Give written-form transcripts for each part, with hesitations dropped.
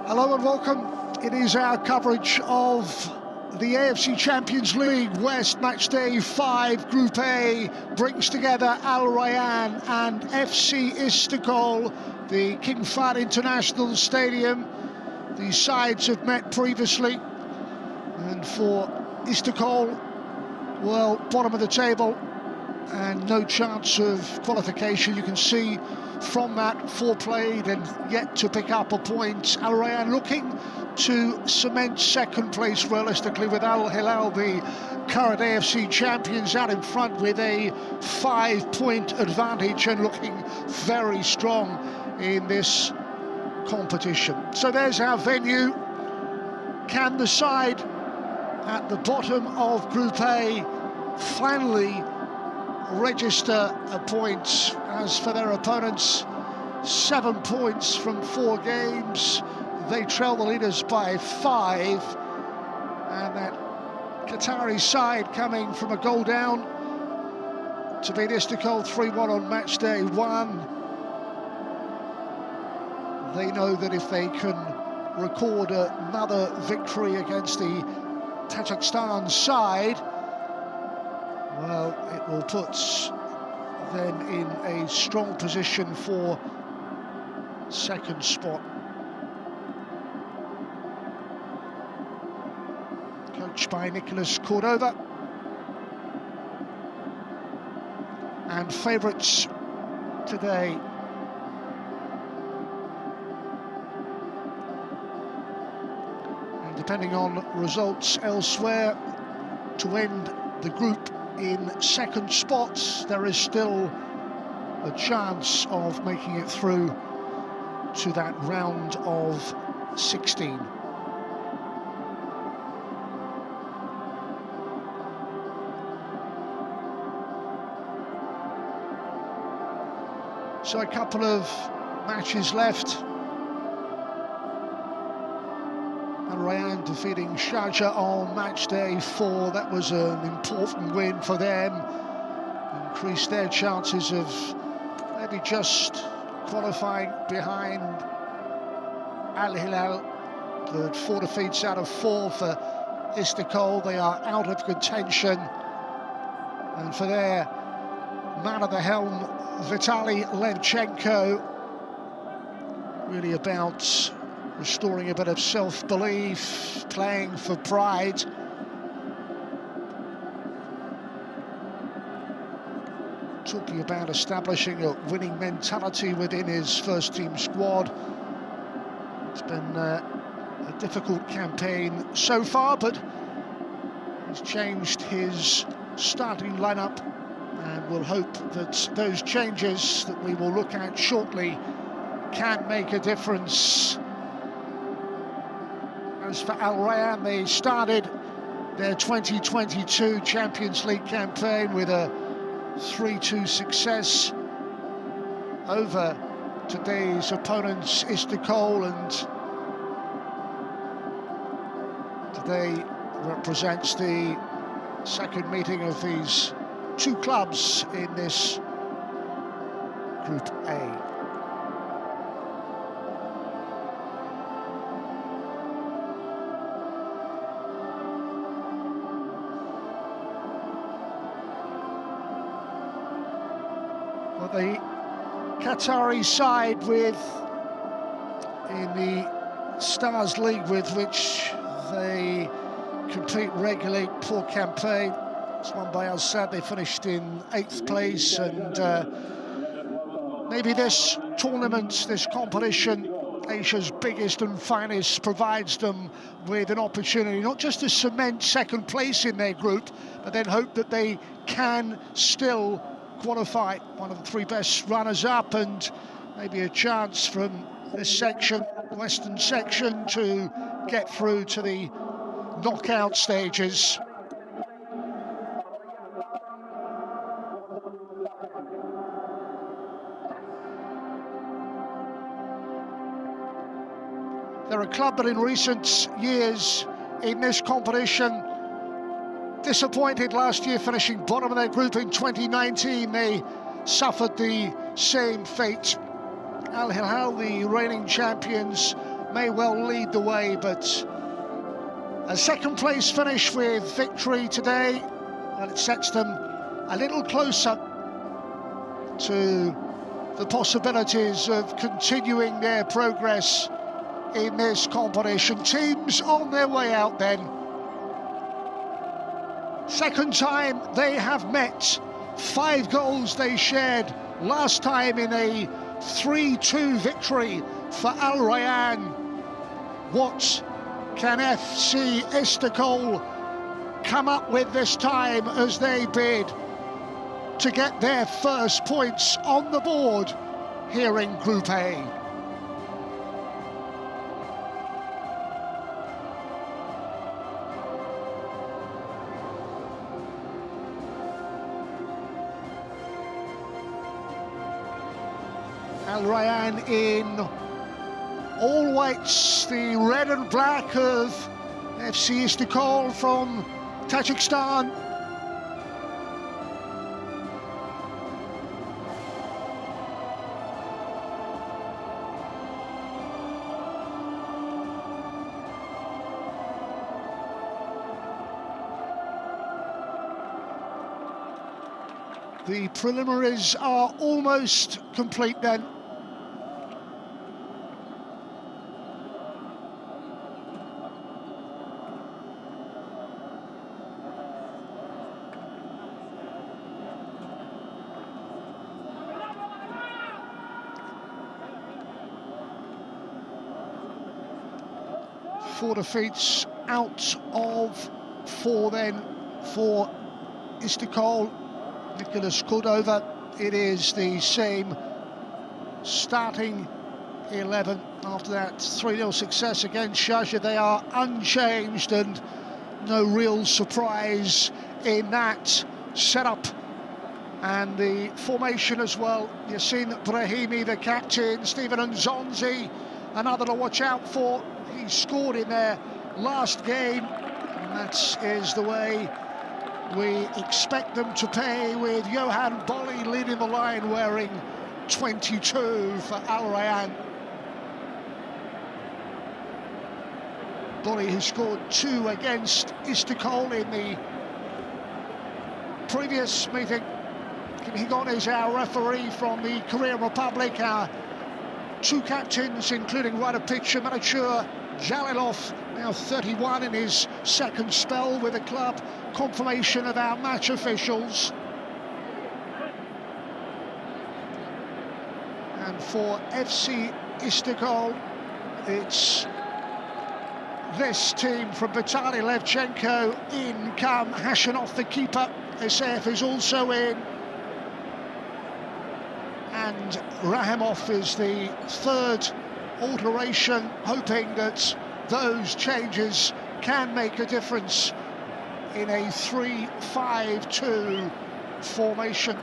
Hello and welcome. It is our coverage of the AFC Champions League West Match Day 5. Group A brings together Al Rayyan and FC Istiklol, the King Fahd International Stadium. These sides have met previously, and for Istiklol, well, bottom of the table and no chance of qualification. You can see from that, 4 played and yet to pick up a point. Al Rayyan looking to cement second place realistically, with Al Hilal, the current AFC champions, out in front with a 5-point advantage and looking very strong in this competition. So there's our venue. Can the side at the bottom of Group A finally register a point? As for their opponents, 7 points from 4 games. They trail the leaders by 5, and that Qatari side coming from a goal down to beat Istiklol 3-1 on match day 1. They know that if they can record another victory against the Tajikistan side, well, it will put them in a strong position for second spot. Coached by Nicholas Cordova. And favourites today, and depending on results elsewhere, to end the group in second spots, there is still a chance of making it through to that round of 16. So a couple of matches left. Al Rayyan defeating Sharjah on match day 4. That was an important win for them. Increased their chances of maybe just qualifying behind Al Hilal. But 4 defeats out of 4 for Istiklol. They are out of contention. And for their man at the helm, Vitaly Levchenko, really about restoring a bit of self-belief, playing for pride. Talking about establishing a winning mentality within his first-team squad. It's been a difficult campaign so far, but he's changed his starting lineup, and we'll hope that those changes that we will look at shortly can make a difference. As for Al Rayyan, they started their 2022 Champions League campaign with a 3-2 success over today's opponents, Istiklol, and today represents the second meeting of these 2 clubs in this Group A. Well, the Qatari side in the Stars League with which they compete regularly, poor campaign. It's won by Al Sadd. They finished in 8th place, and maybe this tournament, this competition, Asia's biggest and finest, provides them with an opportunity not just to cement second place in their group, but then hope that they can still qualify, one of the 3 best runners-up, and maybe a chance from this section, western section, to get through to the knockout stages. They're a club that in recent years in this competition disappointed last year, finishing bottom of their group in 2019. They suffered the same fate. Al Hilal, the reigning champions, may well lead the way, but a second place finish with victory today, and it sets them a little closer to the possibilities of continuing their progress in this competition. Teams on their way out then. Second time they have met. 5 goals they shared last time in a 3-2 victory for Al Rayyan. What can FC Istiklol come up with this time as they bid to get their first points on the board here in Group A? Al Rayyan in all whites, the red and black of FC Istiklol from Tajikistan. The preliminaries are almost complete then. Four defeats out of 4 then for Istiklol. Nicholas Cordova, it is the same starting 11 after that 3-0 success against Sharjah. They are unchanged, and no real surprise in that setup. And the formation as well. Yassine Brahimi, the captain. Stephen Nzonzi, another to watch out for. He scored in their last game, and that is the way we expect them to play, with Yohan Boli leading the line, wearing 22 for Al Rayyan. Boli, who scored 2 against Istiklol in the previous meeting. He got is our referee from the Korean Republic. Our 2 captains, including right of pitch amateur Jalilov, now 31 in his second spell with the club. Confirmation of our match officials. And for FC Istiklol, it's this team from Vitaly Levchenko in, come Hashanov, the keeper. SF is also in, and Rahimov is the third alteration, hoping that those changes can make a difference in a 3-5-2 formation.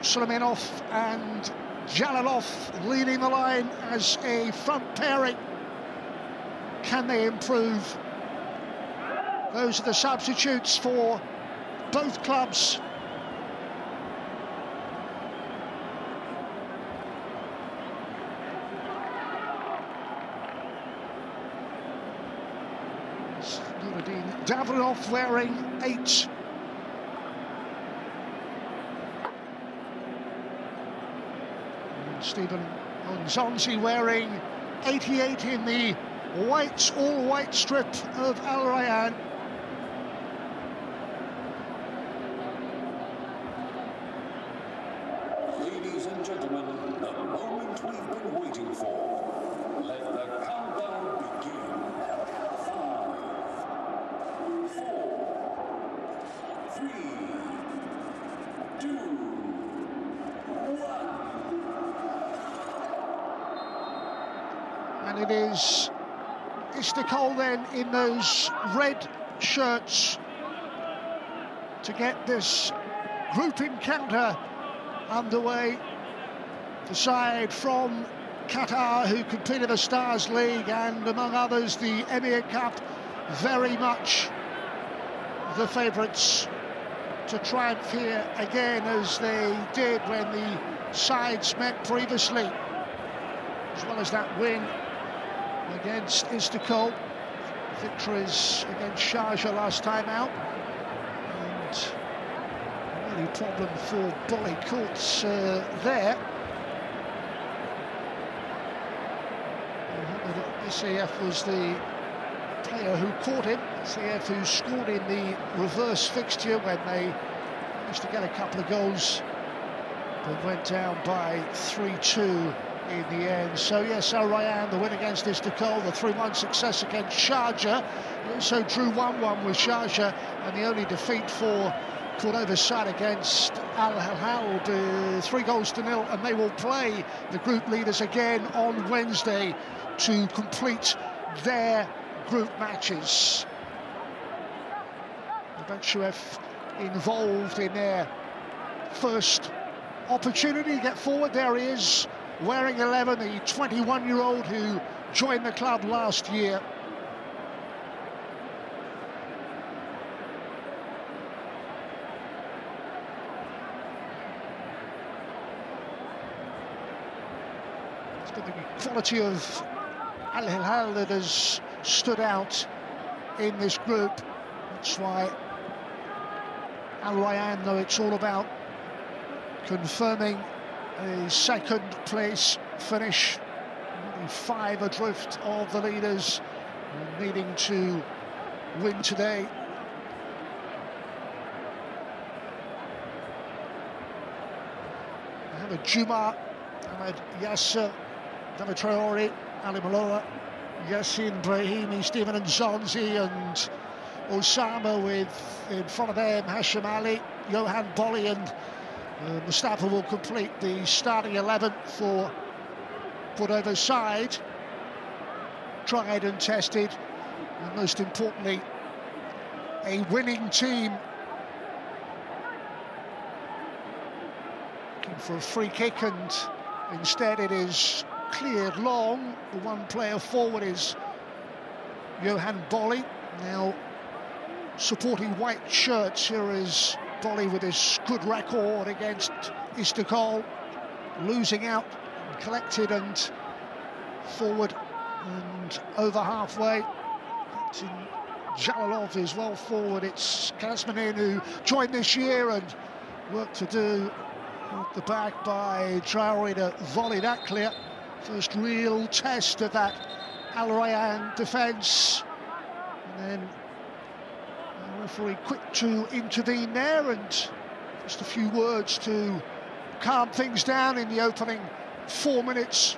Suleimanov and Jalilov leading the line as a front pairing. Can they improve? Those are the substitutes for both clubs. Davronov wearing 8. And Stephen Nzonzi wearing 88 in the white, all-white strip of Al Rayyan. Ladies and gentlemen, the moment we've been waiting for. Let the countdown begin. 5, 4, 3, 2, 1. And it is Istiklol then in those red shirts to get this group encounter underway. The side from Qatar, who competed in the Stars League and among others the Emir Cup, very much the favourites to triumph here again, as they did when the sides met previously. as well as that win against Istiklol. Victories against Sharjah last time out. And the only problem for Boli Courts there. SAF was the player who caught him. SAF who scored in the reverse fixture when they managed to get a couple of goals, but went down by 3-2 in the end. So yes, Al Rayyan, the win against Istiklol, the 3-1 success against Sharjah. He also drew 1-1 with Sharjah, and the only defeat for Cordova's side against Al Hilal, 3-0, and they will play the group leaders again on Wednesday to complete their group matches. The Benchef involved in their first opportunity to get forward. There he is, wearing 11, the 21-year-old who joined the club last year. It's been the quality of Al Hilal that has stood out in this group. That's why Al Rayyan, though it's all about confirming a second place finish, 5 adrift of the leaders, needing to win today. Mohamed Juma, Ahmed Yasser, David Traore, Ali Malola, Yassin Brahimi, Stephen Nzonzi and Osama, with in front of them Hashim Ali, Yohan Boli and Mustafa will complete the starting 11 for Cordova's side. Tried and tested, and most importantly, a winning team. Looking for a free kick, and instead it is cleared long. The one player forward is Yohan Boli. Now supporting white shirts, here is Boli with his good record against Istiklol, losing out, collected and forward and over halfway. Captain Jalalov is well forward. It's Kasmanin who joined this year, and work to do at the back by Traore to volley that clear. First real test of that Al Rayyan defence, and then the referee quick to intervene there, and just a few words to calm things down in the opening 4 minutes.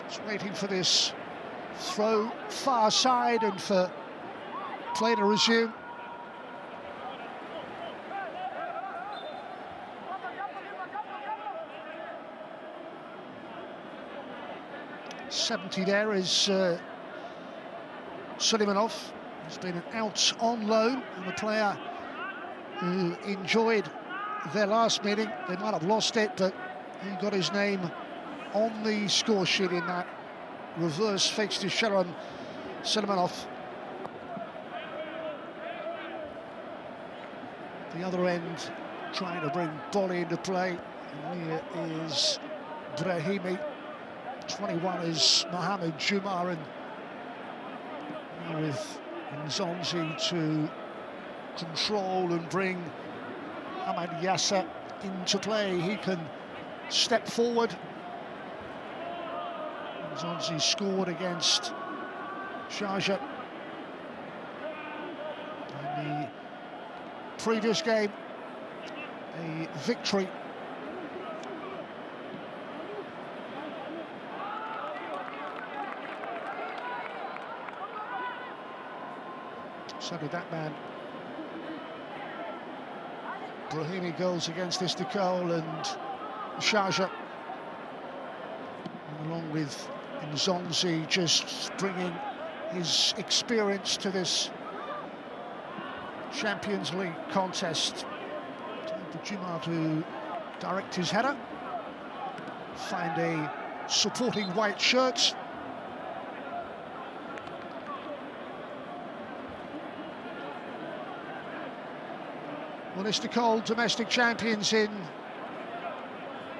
Just waiting for this throw far side and for play to resume. .70 there is Suleimanov. He's been out on loan, and a player who enjoyed their last meeting. They might have lost it, but he got his name on the score sheet in that reverse fixture. Sharon Suleimanov. The other end trying to bring Boli into play. And here is Brahimi. 21 is Mohamed Juma, and with Nzonzi to control and bring Ahmed Yasser into play. He can step forward. Nzonzi scored against Sharjah in the previous game, a victory. So did that man. Brahimi goals against Istiklol and Sharjah, and along with Nzonzi just bringing his experience to this Champions League contest. Time for Juma to direct his header, find a supporting white shirt. Well, Istiklol, domestic champions in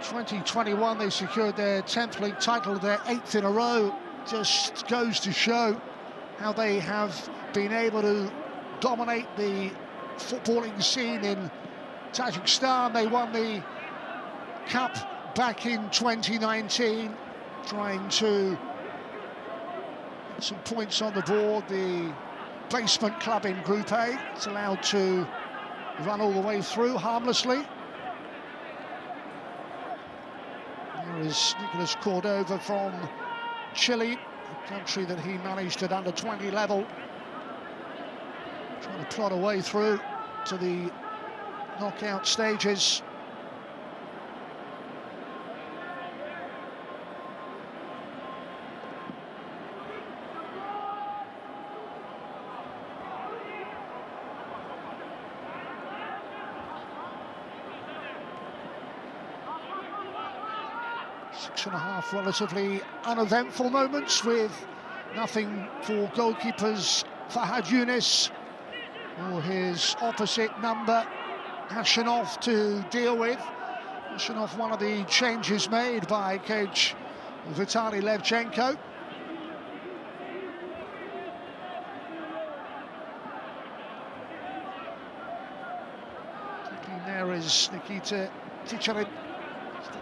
2021. They secured their 10th league title, their 8th in a row. Just goes to show how they have been able to dominate the footballing scene in Tajikistan. They won the Cup back in 2019, trying to get some points on the board. The basement club in Group A is allowed to run all the way through harmlessly. There is Nicolas Cordova from Chile, a country that he managed at under 20 level, trying to plot a way through to the knockout stages. Six and a half relatively uneventful moments, with nothing for goalkeepers Fahad Younis or his opposite number Hashanov to deal with. Hashanov, one of the changes made by coach Vitaly Levchenko. There is Nikita Ticharin,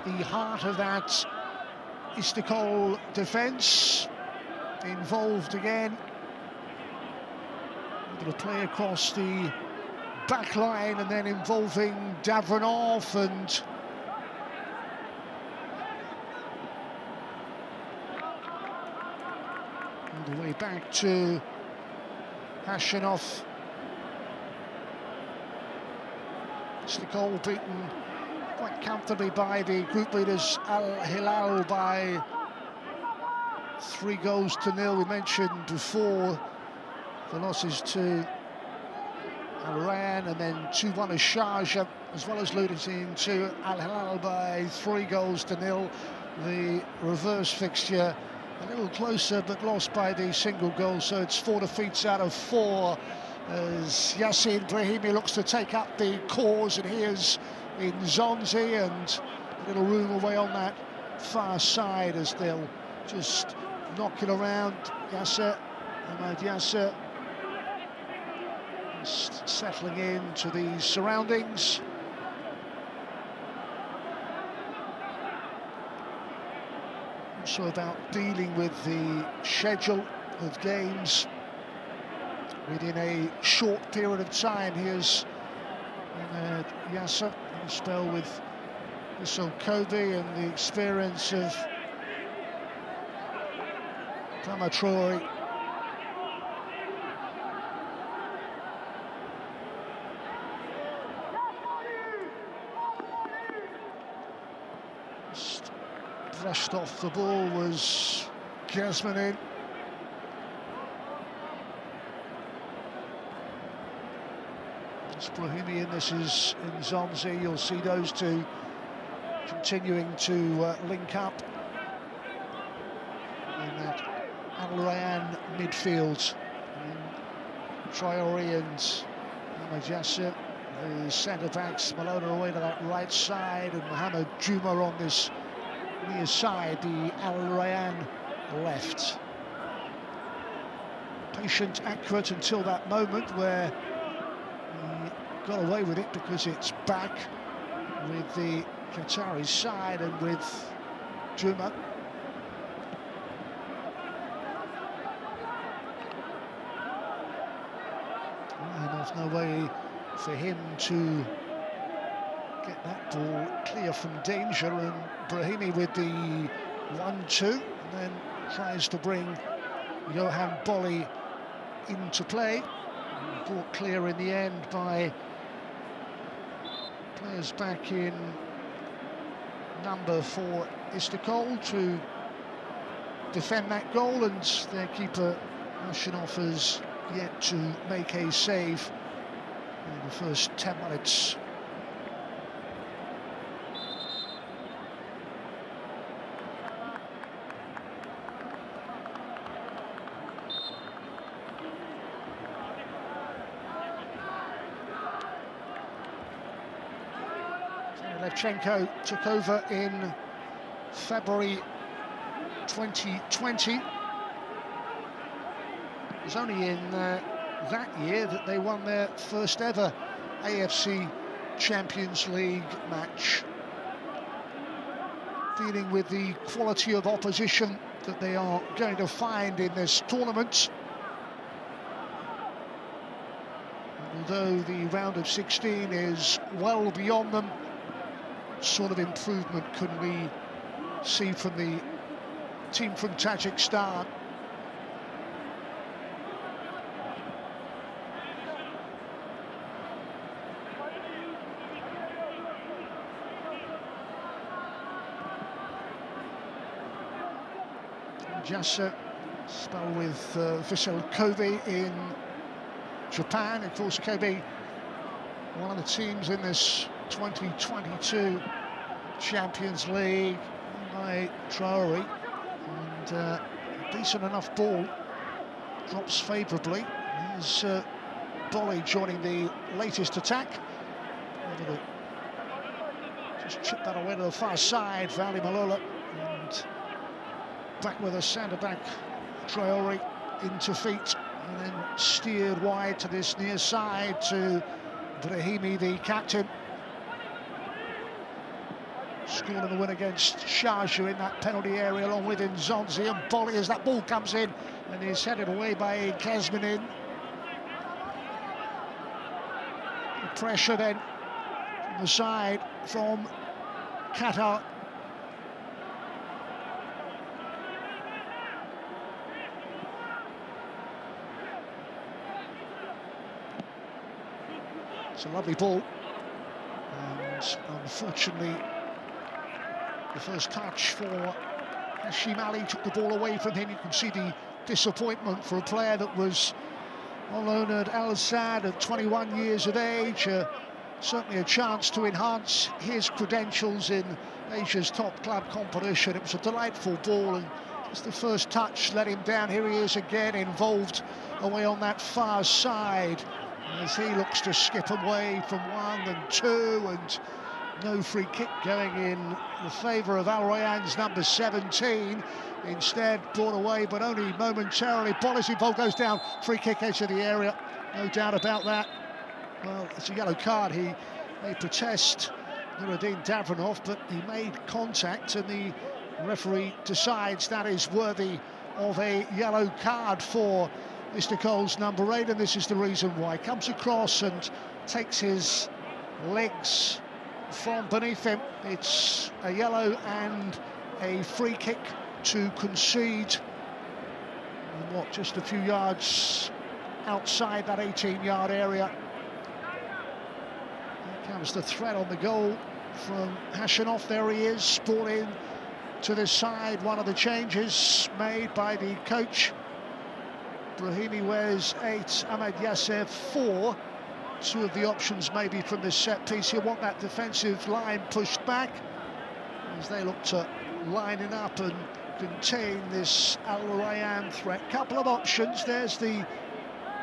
the heart of that Istiklol defence, involved again. Able to play across the back line and then involving Davronov and all the way back to Hashanov. Istiklol beaten quite comfortably by the group leaders Al Hilal by 3-0. We mentioned before the losses to Al Rayyan and then 2-1 as Sharjah, as well as losing to Al Hilal by 3-0. The reverse fixture a little closer, but lost by the single goal, so it's 4 defeats out of 4 as Yassin Brahimi looks to take up the cause, and here's in Zonzi, and a little room away on that far side as they'll just knock it around. Ahmad Yasser just settling into the surroundings. Also about dealing with the schedule of games within a short period of time. Here's Yasser, a spell with Vissel Kobe and the experience of Kamatroy. Just brushed off the ball was Gasmanin. It's Brahimi, and this is in Zonzi. You'll see those two continuing to link up in that Al Rayyan midfield. Traore and Ahmad Yasser, the centre-backs. Malona away to that right side, and Mohamed Juma on this near side, the Al Rayyan left. Patient, accurate until that moment where he got away with it because it's back with the Qatari side and with Juma. There's no way for him to get that ball clear from danger, and Brahimi with the 1-2, and then tries to bring Yohan Boli into play. Brought clear in the end by players back in number 4 Istiklol to defend that goal, and their keeper Hashanov has yet to make a save in the first 10 minutes. Levchenko took over in February 2020. It was only in that year that they won their first ever AFC Champions League match. Dealing with the quality of opposition that they are going to find in this tournament. Although the round of 16 is well beyond them, what sort of improvement can we see from the team from Tajikistan? Jasa, spelled with Vissel Kobe in Japan. Of course, Kobe, one of the teams in this 2022 Champions League by Traore. And a decent enough ball, drops favourably. Here's Boli joining the latest attack. Just chip that away to the far side for Ali Malola. And back with a centre-back, Traore into feet, and then steered wide to this near side to Brahimi, the captain. Scoring the win against Sharjah in that penalty area, along with Nzonzi, and Boli as that ball comes in and is headed away by Kazminin. The pressure then from the side from Qatar. It's a lovely ball, and unfortunately the first touch for Hashim Ali took the ball away from him. You can see the disappointment for a player that was on loan at Al Sadd at 21 years of age. Certainly a chance to enhance his credentials in Asia's top club competition. It was a delightful ball, and just the first touch let him down. Here he is again, involved away on that far side, as he looks to skip away from 1 and 2, and no free kick going in the favour of Al Rayyan's number 17. Instead brought away, but only momentarily. Boli's involved, goes down, free kick edge of the area, no doubt about that. Well, it's a yellow card. He may protest Nuruddin Davronov, but he made contact, and the referee decides that is worthy of a yellow card for Istiklol's number 8, and this is the reason why. Comes across and takes his legs from beneath him. It's a yellow and a free kick to concede. And what, just a few yards outside that 18-yard area. Here comes the threat on the goal from Hashanov. There he is, brought in to this side. One of the changes made by the coach. Brahimi wears 8, Ahmed Yasser 4. Two of the options maybe from this set piece. You want that defensive line pushed back as they look to lining up and contain this Al Rayyan threat. Couple of options. There's the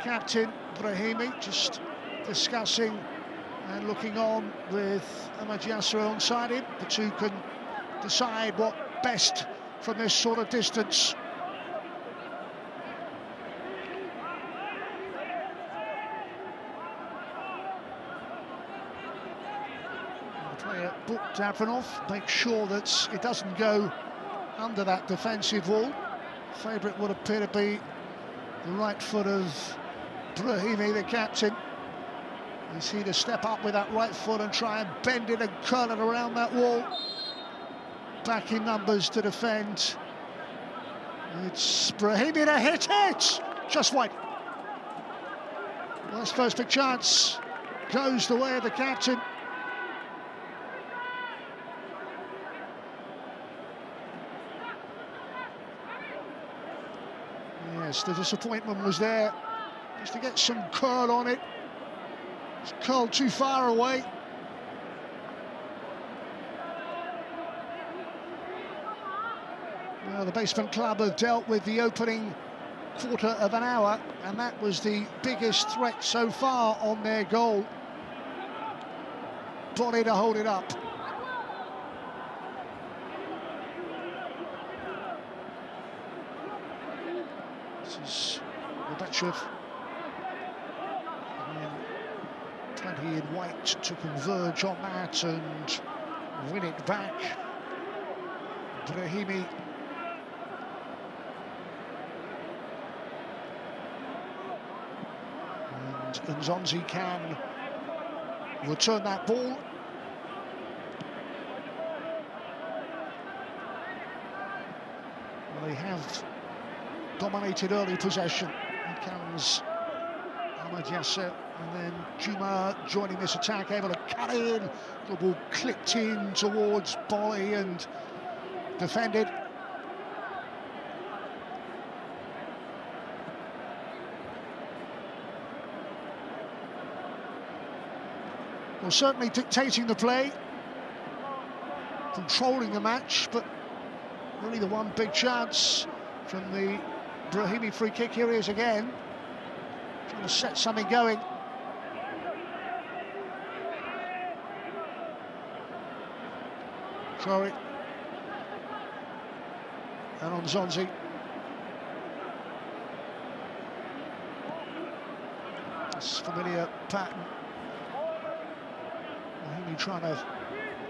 captain, Brahimi, just discussing and looking on with Ahmed Yasser alongside him. The two can decide what best from this sort of distance. Player booked Davronov, make sure that it doesn't go under that defensive wall. Favourite would appear to be the right foot of Brahimi, the captain. Is he to step up with that right foot and try and bend it and curl it around that wall? Back in numbers to defend. It's Brahimi to hit it! Just wide. Well, his first big chance goes the way of the captain. Yes, the disappointment was there, just to get some curl on it. It's curled too far away. Well, the Basement Club have dealt with the opening quarter of an hour, and that was the biggest threat so far on their goal. Boli to hold it up. Gorbachev. Plenty in white to converge on that and win it back. Brahimi. And Nzonzi can return that ball. Well, they have dominated early possession. Here comes Ahmed Yasser, and then Juma joining this attack, able to cut in. The ball clipped in towards Boli and defended. Well, certainly dictating the play, controlling the match, but really the one big chance from the Brahimi free kick. Here he is again, trying to set something going. Sorry. And on Nzonzi. This familiar pattern. Brahimi trying to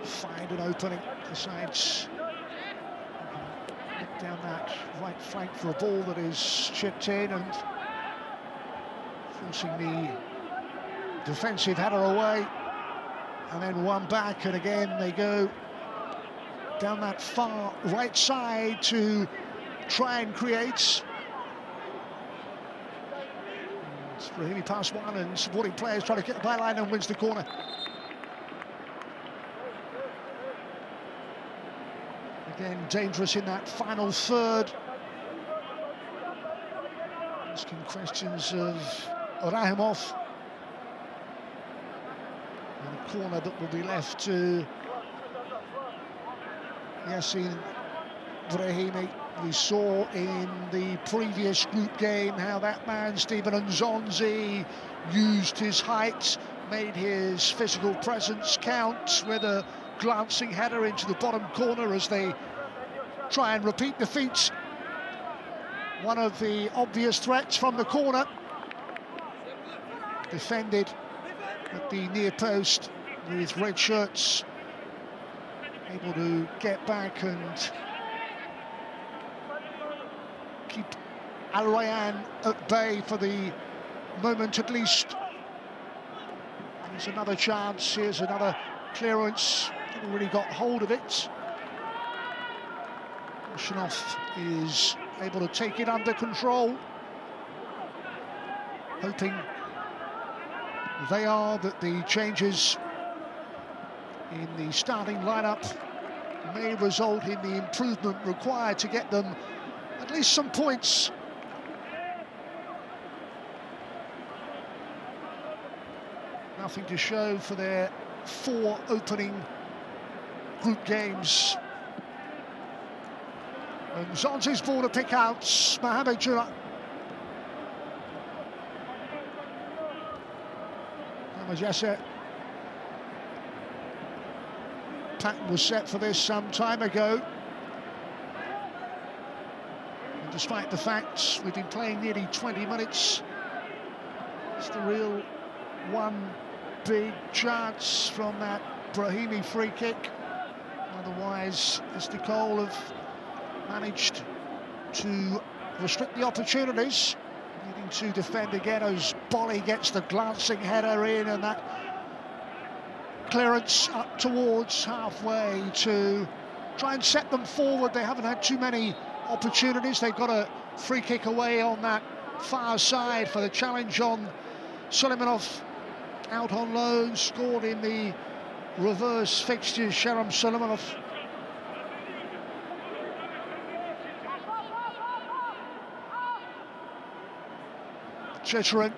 find an opening, decides look down that right flank for a ball that is chipped in and forcing the defensive header away, and then one back, and again they go down that far right side to try and create. Brahimi past one, and supporting players trying to get the byline and wins the corner. Again, dangerous in that final third. Asking questions of Rahimov. And a corner that will be left to Yassin Brahimi. We saw in the previous group game how that man, Stephen Nzonzi, used his height, made his physical presence count with a glancing header into the bottom corner as they try and repeat the feat. One of the obvious threats from the corner, defended at the near post with red shirts, able to get back and keep Al Rayyan at bay for the moment at least. Here's another chance, here's another clearance, haven't really got hold of it. Shinoff is able to take it under control, hoping they are that the changes in the starting lineup may result in the improvement required to get them at least some points. Nothing to show for their 4 opening group games. And Nzonzi's ball to pick out, Mohamed Jura. Ahmed Yasser. Pattern was set for this some time ago. And despite the fact we've been playing nearly 20 minutes, it's the real one big chance from that Brahimi free kick. Otherwise, Istiklol have managed to restrict the opportunities, needing to defend again as Boli gets the glancing header in, and that clearance up towards halfway to try and set them forward. They haven't had too many opportunities. They've got a free kick away on that far side for the challenge on Suleimanov, out on loan, scored in the reverse fixture. Sharam Suleimanov. Checherin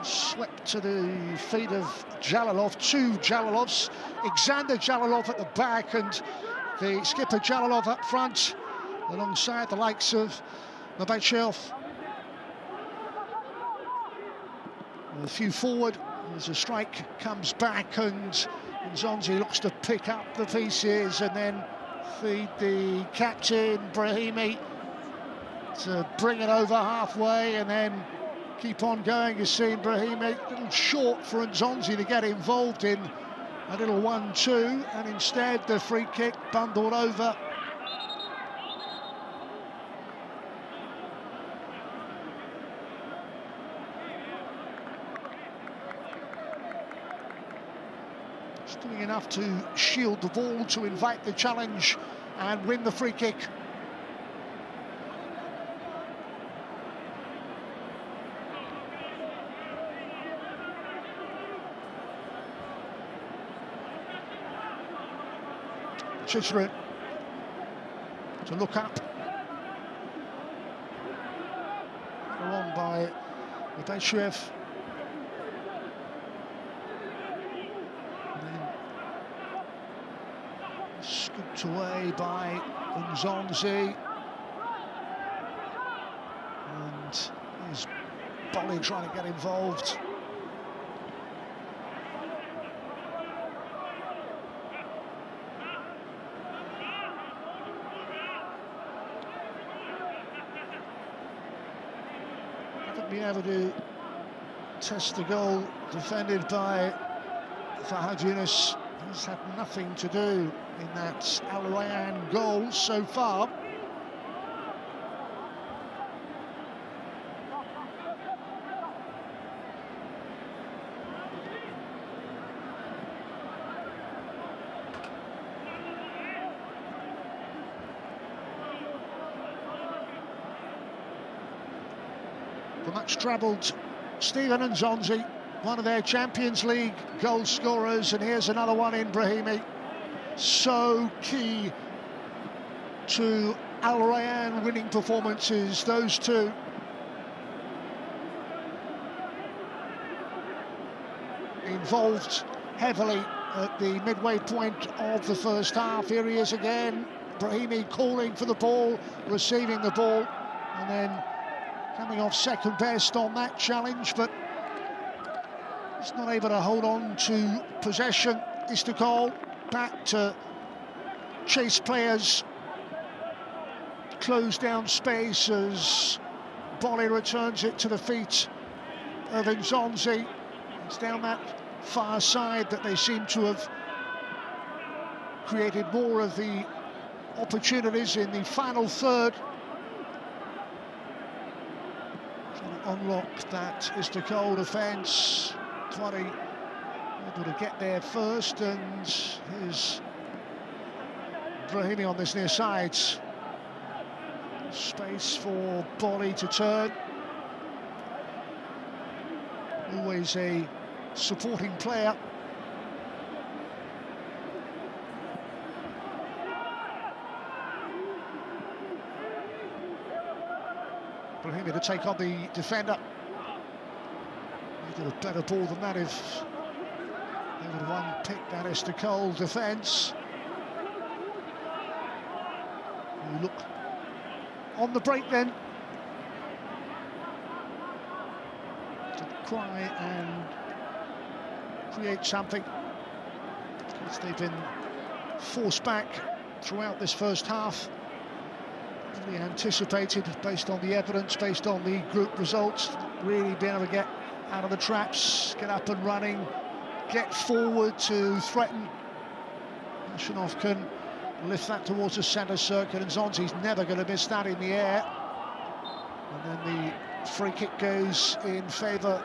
swept to the feet of Jalalov, 2 Jalalovs, Alexander Jalalov at the back and the skipper Jalalov up front alongside the likes of Mabachev. A few forward as a strike comes back, and Nzonzi looks to pick up the pieces and then feed the captain Brahimi. to bring it over halfway and then keep on going. You've seen Brahimi a little short for Nzonzi to get involved in a little 1-2, and instead the free kick bundled over. It's doing enough to shield the ball, to invite the challenge and win the free kick. Chisra to look up. Go on by Rebeshev. Scooped away by Nzonzi. And here's Boli trying to get involved. Be able to test the goal defended by Fahad Yunus. He's had nothing to do in that Al Rayyan goal so far. The much-travelled Steven Nzonzi, one of their Champions League goal scorers, and here's another one in Brahimi. So key to Al Rayyan winning performances, those two. Involved heavily at the midway point of the first half. Here he is again, Brahimi calling for the ball, receiving the ball, and then coming off second best on that challenge, but he's not able to hold on to possession. Istiklol back to chase players, close down space as Boli returns it to the feet of Nzonzi. It's down that far side that they seem to have created more of the opportunities in the final third. Unlock that Istiklol defence. Twari able to get there first, and here's Brahimi on this near side. Space for Boli to turn. Always a supporting player. Brahimi to take on the defender. He's got a better ball than that if they would have unpicked that Istiklol defence. You look on the break then to try and create something, because they've been forced back throughout this first half. Really anticipated based on the evidence, based on the group results, really being able to get out of the traps, get up and running, get forward to threaten. Nashinov can lift that towards the centre circle, and Nzonzi's never going to miss that in the air. And then the free kick goes in favour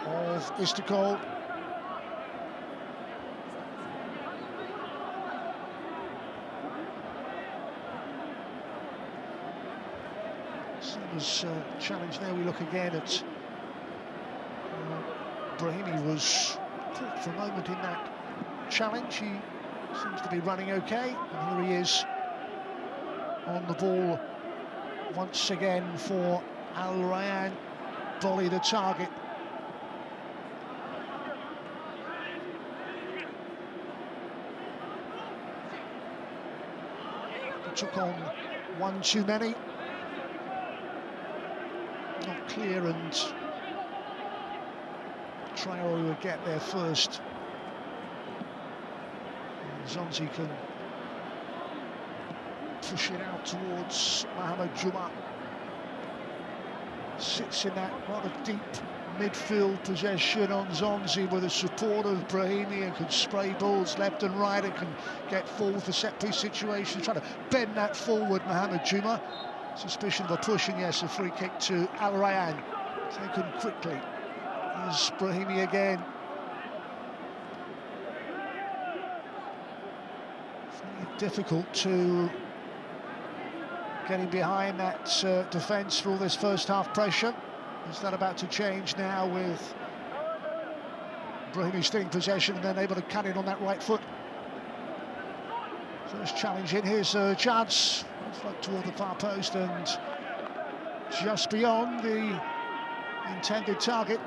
of Istiklol. Challenge there. We look again at Brahimi was caught for a moment in that challenge. He seems to be running okay, and here he is on the ball once again for Al Rayyan. Boli the target. He took on one too many. Not clear, and Traore will get there first. Nzonzi can push it out towards Mohamed Juma. Sits in that rather deep midfield possession on Zonzi with the support of Brahimi, and can spray balls left and right and can get forward for set-piece situations, trying to bend that forward. Mohamed Juma, suspicion of a push, and yes, a free kick to Al Rayyan, taken quickly. Here's Brahimi again. Very difficult to getting behind that defence for all this first half pressure. Is that about to change now with Brahimi still in possession and then able to cut in on that right foot? First challenge in, here's a chance. Float toward the far post and just beyond the intended target.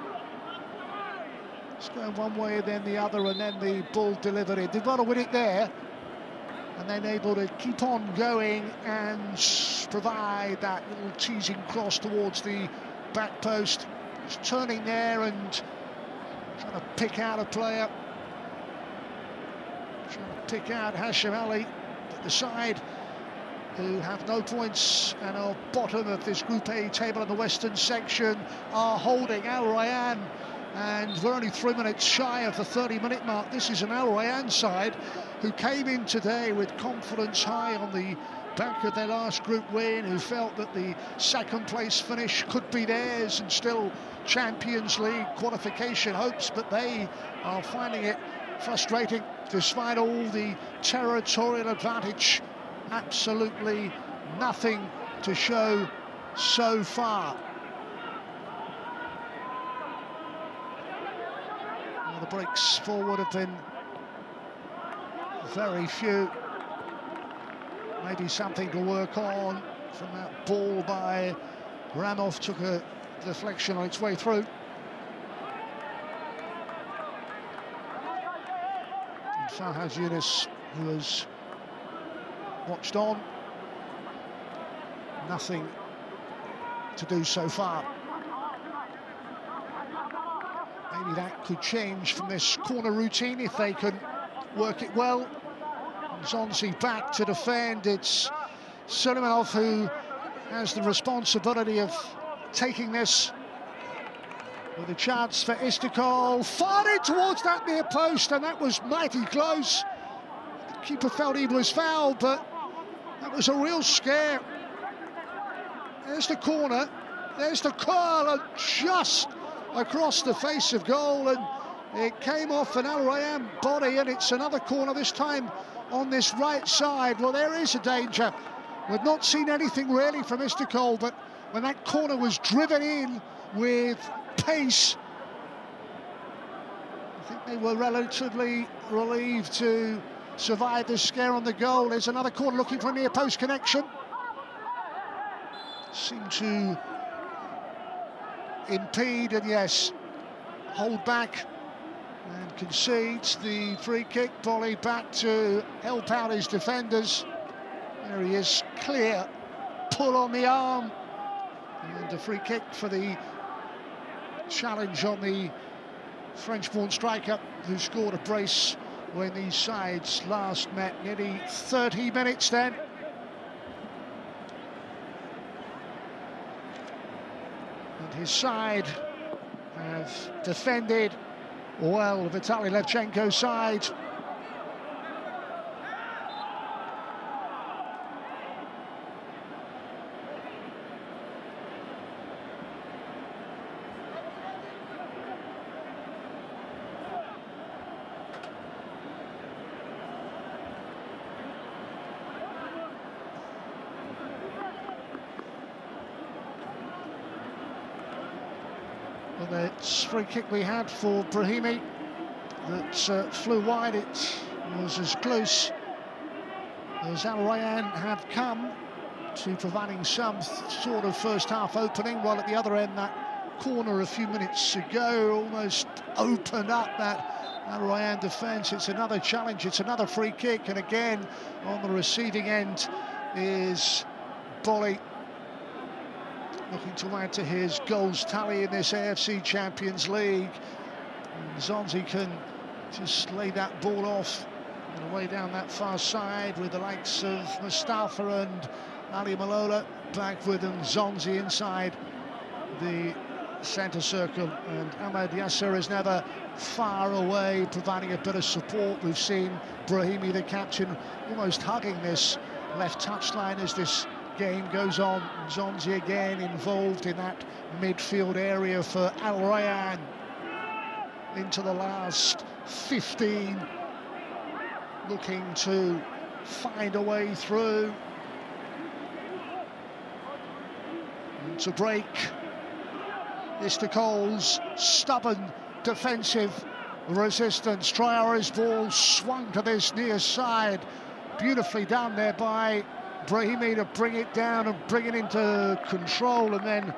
It's going one way then the other, and then the ball delivered in. They've got to win it there, and then able to keep on going and provide that little teasing cross towards the back post. Just turning there and trying to pick out a player, trying to pick out Hashim Ali at the side, who have no points and are bottom of this Group A table in the western section, are holding Al Rayyan, and we're only 3 minutes shy of the 30-minute mark. This is an Al Rayyan side who came in today with confidence high on the back of their last group win, who felt that the second place finish could be theirs and still Champions League qualification hopes, but they are finding it frustrating despite all the territorial advantage. Absolutely nothing to show so far. Well, the breaks forward have been very few. Maybe something to work on from that ball by Ramov. Took a deflection on its way through. And Fahaz Yunus, who has watched on, nothing to do so far. Maybe that could change from this corner routine if they can work it well. Zonzi back to defend. It's Suleimanov who has the responsibility of taking this, with a chance for Istiklol. Fired towards that near post, and that was mighty close. The keeper felt he was fouled, but that was a real scare. There's the corner, there's the curl, and just across the face of goal, and it came off an Al Rayyan body, and it's another corner, this time on this right side. Well, there is a danger. We've not seen anything really from Istiklol, but when that corner was driven in with pace, I think they were relatively relieved to survive the scare on the goal. There's another corner looking for a near post connection. Seemed to impede, and yes, hold back, and concedes the free kick. Boli back to help out his defenders. There he is, clear pull on the arm, and a free kick for the challenge on the French-born striker who scored a brace when these sides last met nearly 30 minutes then. And his side have defended well, Vitaly Levchenko's side. Well, the free kick we had for Brahimi that flew wide, it was as close as Al Rayyan have come to providing some sort of first half opening, while at the other end that corner a few minutes ago almost opened up that Al Rayyan defence. It's another challenge, it's another free kick, and again on the receiving end is Boli, looking to add to his goals tally in this AFC Champions League. And Zonzi can just lay that ball off And away down that far side with the likes of Mustafa and Ali Malola back with Zonzi inside the centre circle, and Ahmed Yasser is never far away, providing a bit of support. We've seen Brahimi, the captain, almost hugging this left touchline as this game goes on. Zonzi again involved in that midfield area for Al Rayyan into the last 15, looking to find a way through to break Istiklol's stubborn defensive resistance. Traore's ball swung to this near side, beautifully done there by Brahimi to bring it down and bring it into control, and then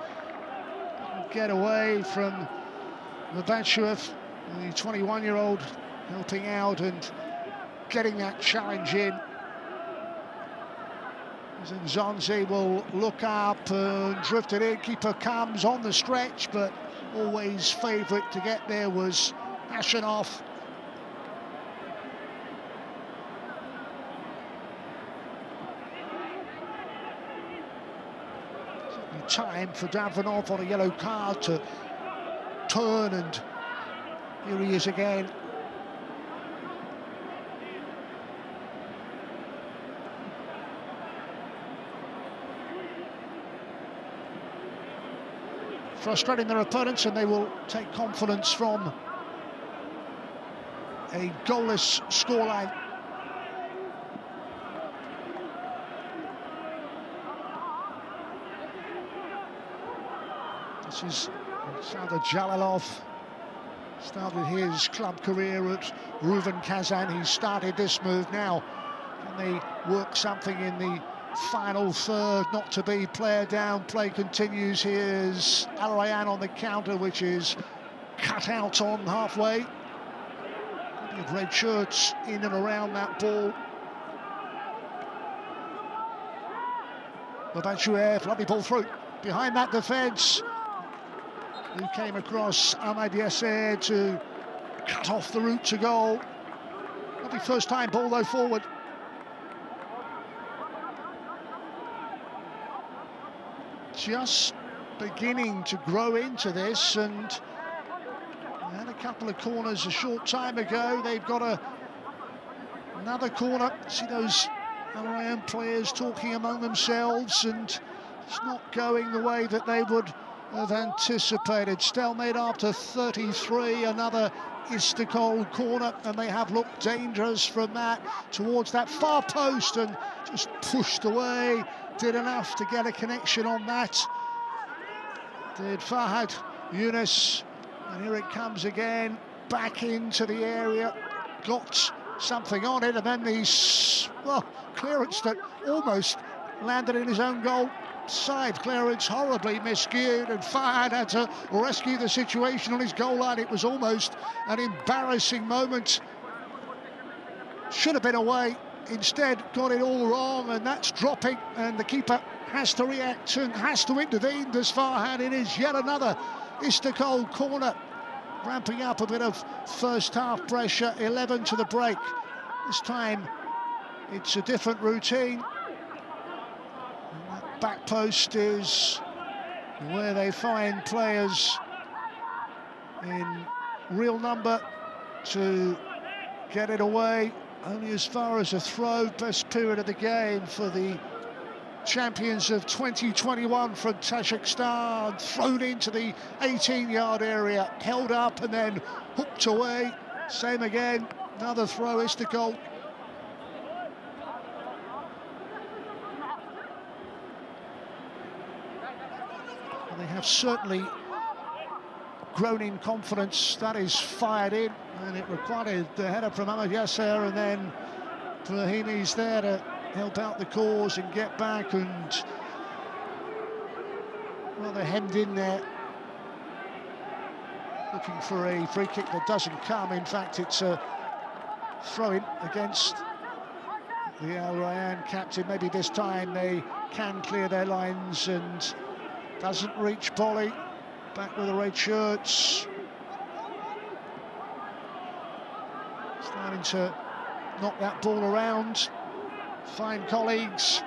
get away from Mubachuev, the 21-year-old, helping out and getting that challenge in. Zonzi will look up and drift it in. Keeper comes on the stretch, but always favourite to get there was Ashenov. Certainly time for Davronov on a yellow card to turn, and here he is again. Frustrating their opponents, and they will take confidence from a goalless scoreline. This is Sardar Jalalov. Started his club career at Reuven Kazan. He started this move now. Can they work something in the final third? Not to be. Player down, play continues. Here's Al Rayyan on the counter, which is cut out on halfway. Plenty of red shirts in and around that ball. Mubachuev, lovely ball through behind that defence. Who came across Ahmed Yasser to cut off the route to goal. Lovely first time ball though forward. Just beginning to grow into this, and they had a couple of corners a short time ago. They've got another corner. See those Al Rayyan players talking among themselves, and it's not going the way that they would have anticipated. Stalemate after 33, another Istiklol corner, and they have looked dangerous from that towards that far post and just pushed away. Did enough to get a connection on that. Did Fahad Yunus, and here it comes again, back into the area, got something on it, and then the clearance that almost landed in his own goal. Side clearance horribly miscued, and Fahad had to rescue the situation on his goal line. It was almost an embarrassing moment. Should have been away. Instead got it all wrong, and that's dropping, and the keeper has to react and has to intervene. Does Fahad. It is yet another Istiklol corner, ramping up a bit of first half pressure. 11 to the break. This time it's a different routine. And that back post is where they find players in real number to get it away. Only as far as a throw. Best period of the game for the champions of 2021 from Tajikistan. Thrown into the 18-yard area, held up and then hooked away. Same again, another throw, Istiklol. And they have certainly grown in confidence. That is fired in, and it required the header from Ahmed Yasser, and then Brahimi's there to help out the cause and get back, and well, they're hemmed in there, looking for a free kick that doesn't come. In fact, it's a throw-in against the Al Rayyan captain. Maybe this time they can clear their lines, and doesn't reach Boli. Back with the red shirts. Starting to knock that ball around, find colleagues,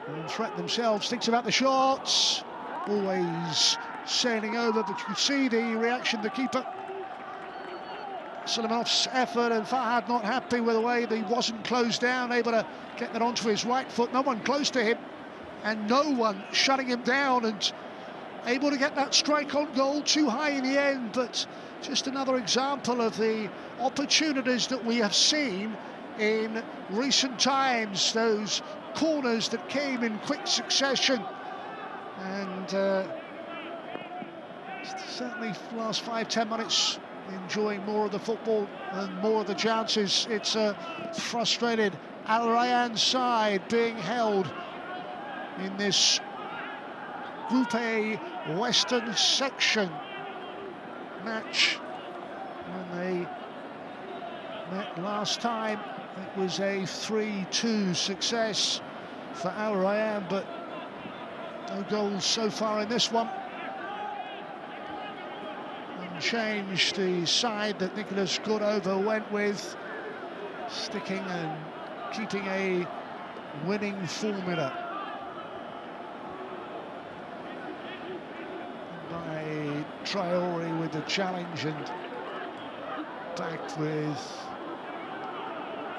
and threat themselves. Thinks about the shots, always sailing over, but you could see the reaction of the keeper. Solomonov's effort, and Fahad not happy with the way that he wasn't closed down, able to get that onto his right foot. No one close to him, and no one shutting him down, and able to get that strike on goal, too high in the end. But just another example of the opportunities that we have seen in recent times, those corners that came in quick succession. And certainly last 5-10 minutes enjoying more of the football and more of the chances. It's a frustrated Al Rayyan side being held in this Group A Western section match. When they met last time, it was a 3-2 success for Al Rayyan, but no goals so far in this one. Unchanged, the side that Nicolas Cordova went with, sticking and keeping a winning formula. By Traore with the challenge, and back with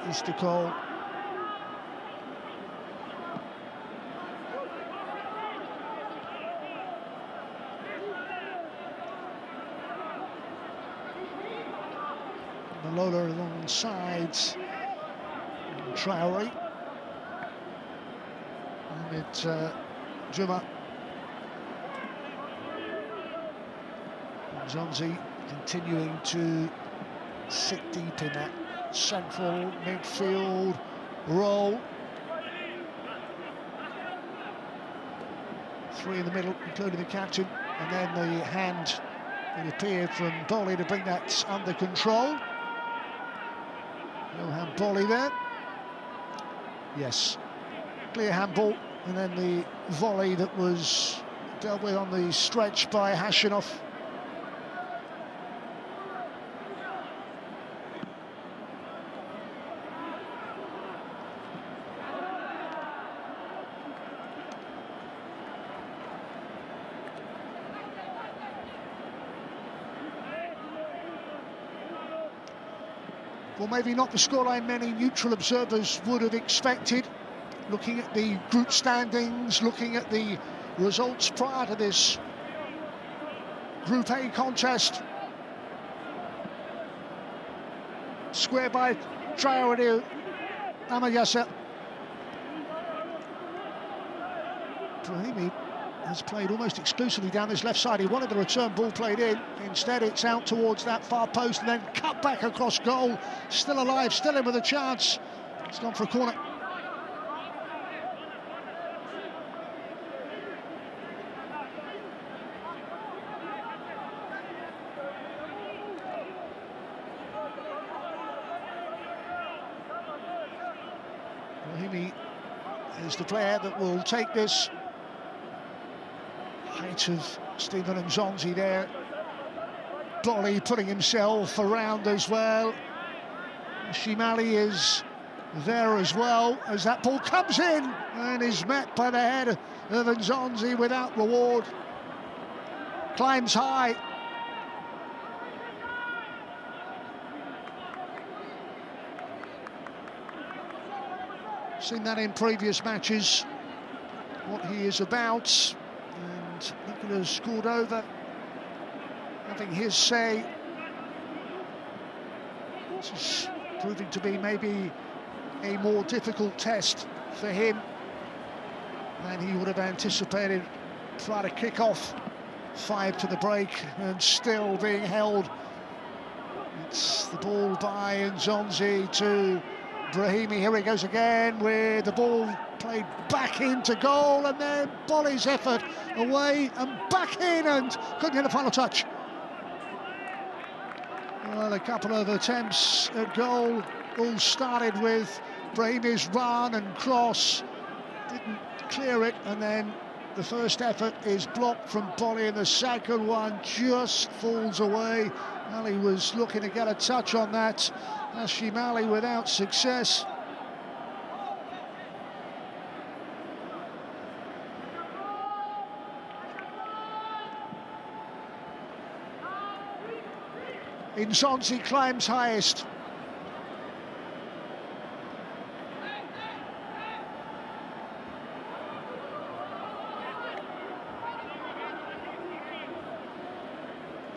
Istiklol. Lola alongside Traore, and it's Juma. Zonzi continuing to sit deep in that central midfield role. Three in the middle, including the captain, and then the hand, it appeared, from Boli to bring that under control. Yohan Boli there. Yes, clear handball, and then the volley that was dealt with on the stretch by Hashanov. Well, maybe not the scoreline many neutral observers would have expected, looking at the group standings, looking at the results prior to this Group A contest. Square by Traore, Amayasa. Brahimi has played almost exclusively down this left side. He wanted the return ball played in. Instead, it's out towards that far post and then cut back across goal. Still alive, still in with a chance. It's gone for a corner. Brahimi is the player that will take this. Height of Stephen Nzonzi there. Boli putting himself around as well. Shimali is there as well, as that ball comes in and is met by the head of Nzonzi without reward. Climbs high. Seen that in previous matches, what he is about. And Nicolas Cordova having his say. This is proving to be maybe a more difficult test for him than he would have anticipated. Try to kick off, 5 to the break, and still being held. It's the ball by Nzonzi to Brahimi. Here he goes again with the ball played back into goal, and then Boli's effort away and back in, and couldn't get a final touch. Well, a couple of attempts at goal all started with Brahimi's run and cross, didn't clear it, and then The first effort is blocked from Boli, and the second one just falls away. Ali was looking to get a touch on that. Ali without success. Inzonzi climbs highest.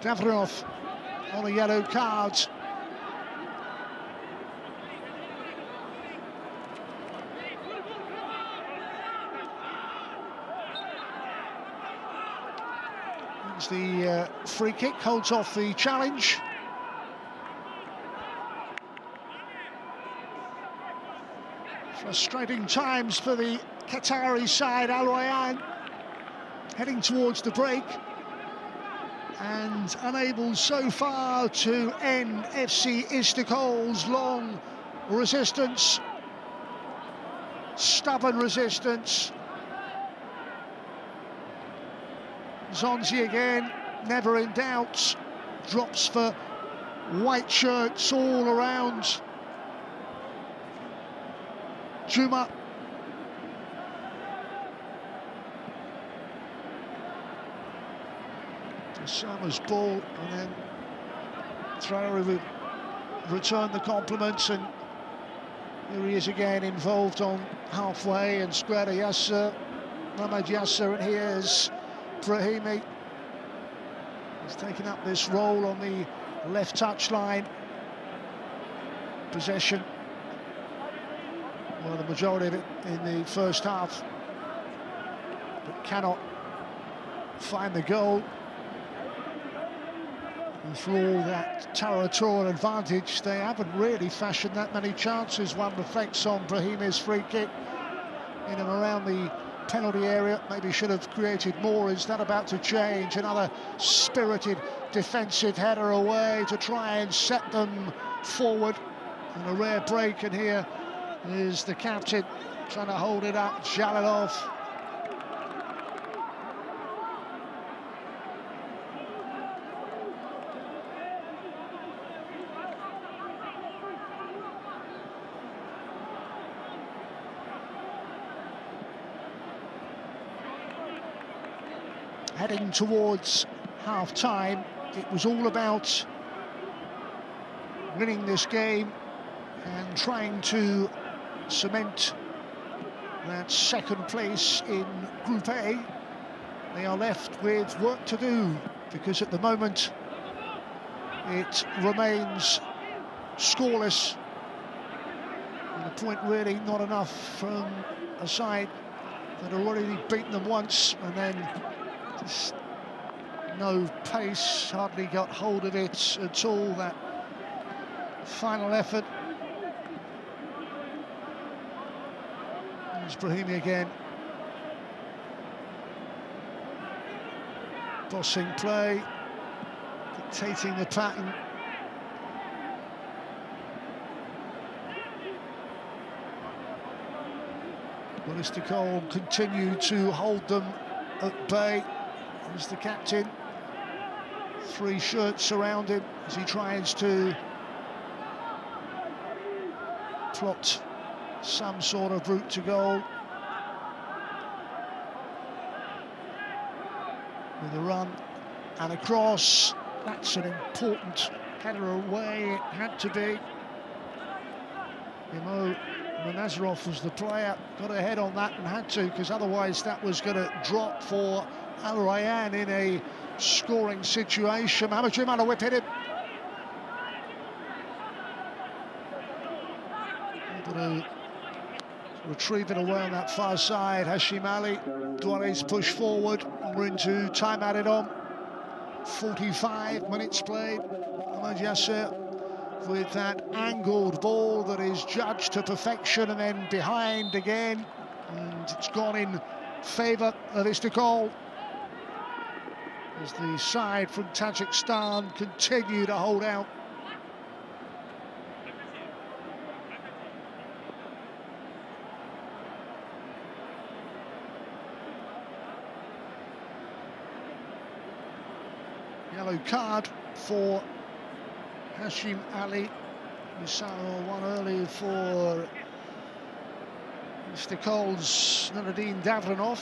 Davronov on a yellow card. It's the free kick, holds off the challenge. Frustrating times for the Qatari side. Al Rayyan heading towards the break and unable so far to end FC Istiklol's long resistance, stubborn resistance. Zonzi again, never in doubt, drops for white shirts all around. Juma. Sama's ball, and then Traore will return the compliments, and here he is again involved on halfway, and square to Yasser, Mohamed Yasser, and here's Brahimi. He's taken up this role on the left touchline. Possession, well, the majority of it in the first half, but cannot find the goal. And for all that territorial advantage, they haven't really fashioned that many chances. One reflects on Brahimi's free kick in and around the penalty area. Maybe should have created more. Is that about to change? Another spirited defensive header away to try and set them forward. And a rare break, and here is the captain trying to hold it up, Jalilov. Heading towards half-time, it was all about winning this game and trying to cement that second place in Group A. They are left with work to do, because at the moment it remains scoreless. And a point really not enough from a side that had already beaten them once, and then just no pace, hardly got hold of it at all, that final effort. There's Brahimi again. Bossing play, dictating the pattern. Well, Istiklol continue to hold them at bay. There's the captain, three shirts around him as he tries to plot some sort of route to goal. With a run and a cross, that's an important header away, it had to be. Nazarov was the player, got ahead on that and had to, because otherwise that was going to drop for Al Rayyan in a scoring situation. Mohamed Juma, a whip hit him. Able to retrieve it away on that far side. Hashim Ali, Douare's push forward. We're into time added on. 45 minutes played. Mohamed Yasser with that angled ball that is judged to perfection, and then behind again, and it's gone in favour of Istiklol as the side from Tajikistan continue to hold out. yellow card for Hashim Ali. We saw one early for Istiklol's Nuruddin Davranov.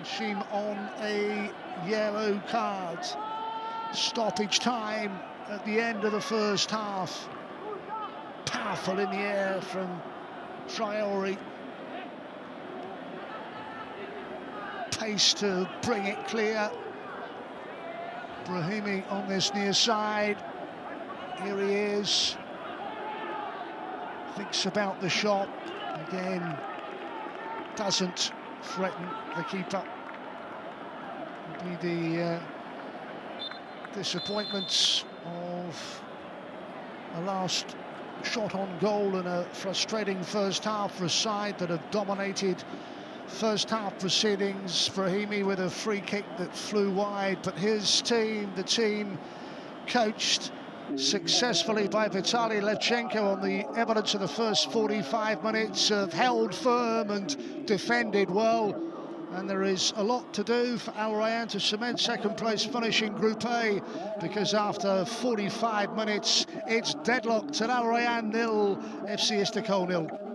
Hashim on a yellow card. Stoppage time at the end of the first half. Powerful in the air from Traore. Pace to bring it clear. Brahimi on this near side. Here he is. Thinks about the shot. Again, doesn't threaten the keeper. It'll be the disappointments of a last shot on goal and a frustrating first half for a side that have dominated first half proceedings. Brahimi with a free kick that flew wide, but his team, the team coached successfully by Vitaly Levchenko on the evidence of the first 45 minutes, have held firm and defended well. And there is a lot to do for Al Rayyan to cement second place finish in Group A, because after 45 minutes it's deadlocked at Al Rayyan 0, FC Istiklol 0.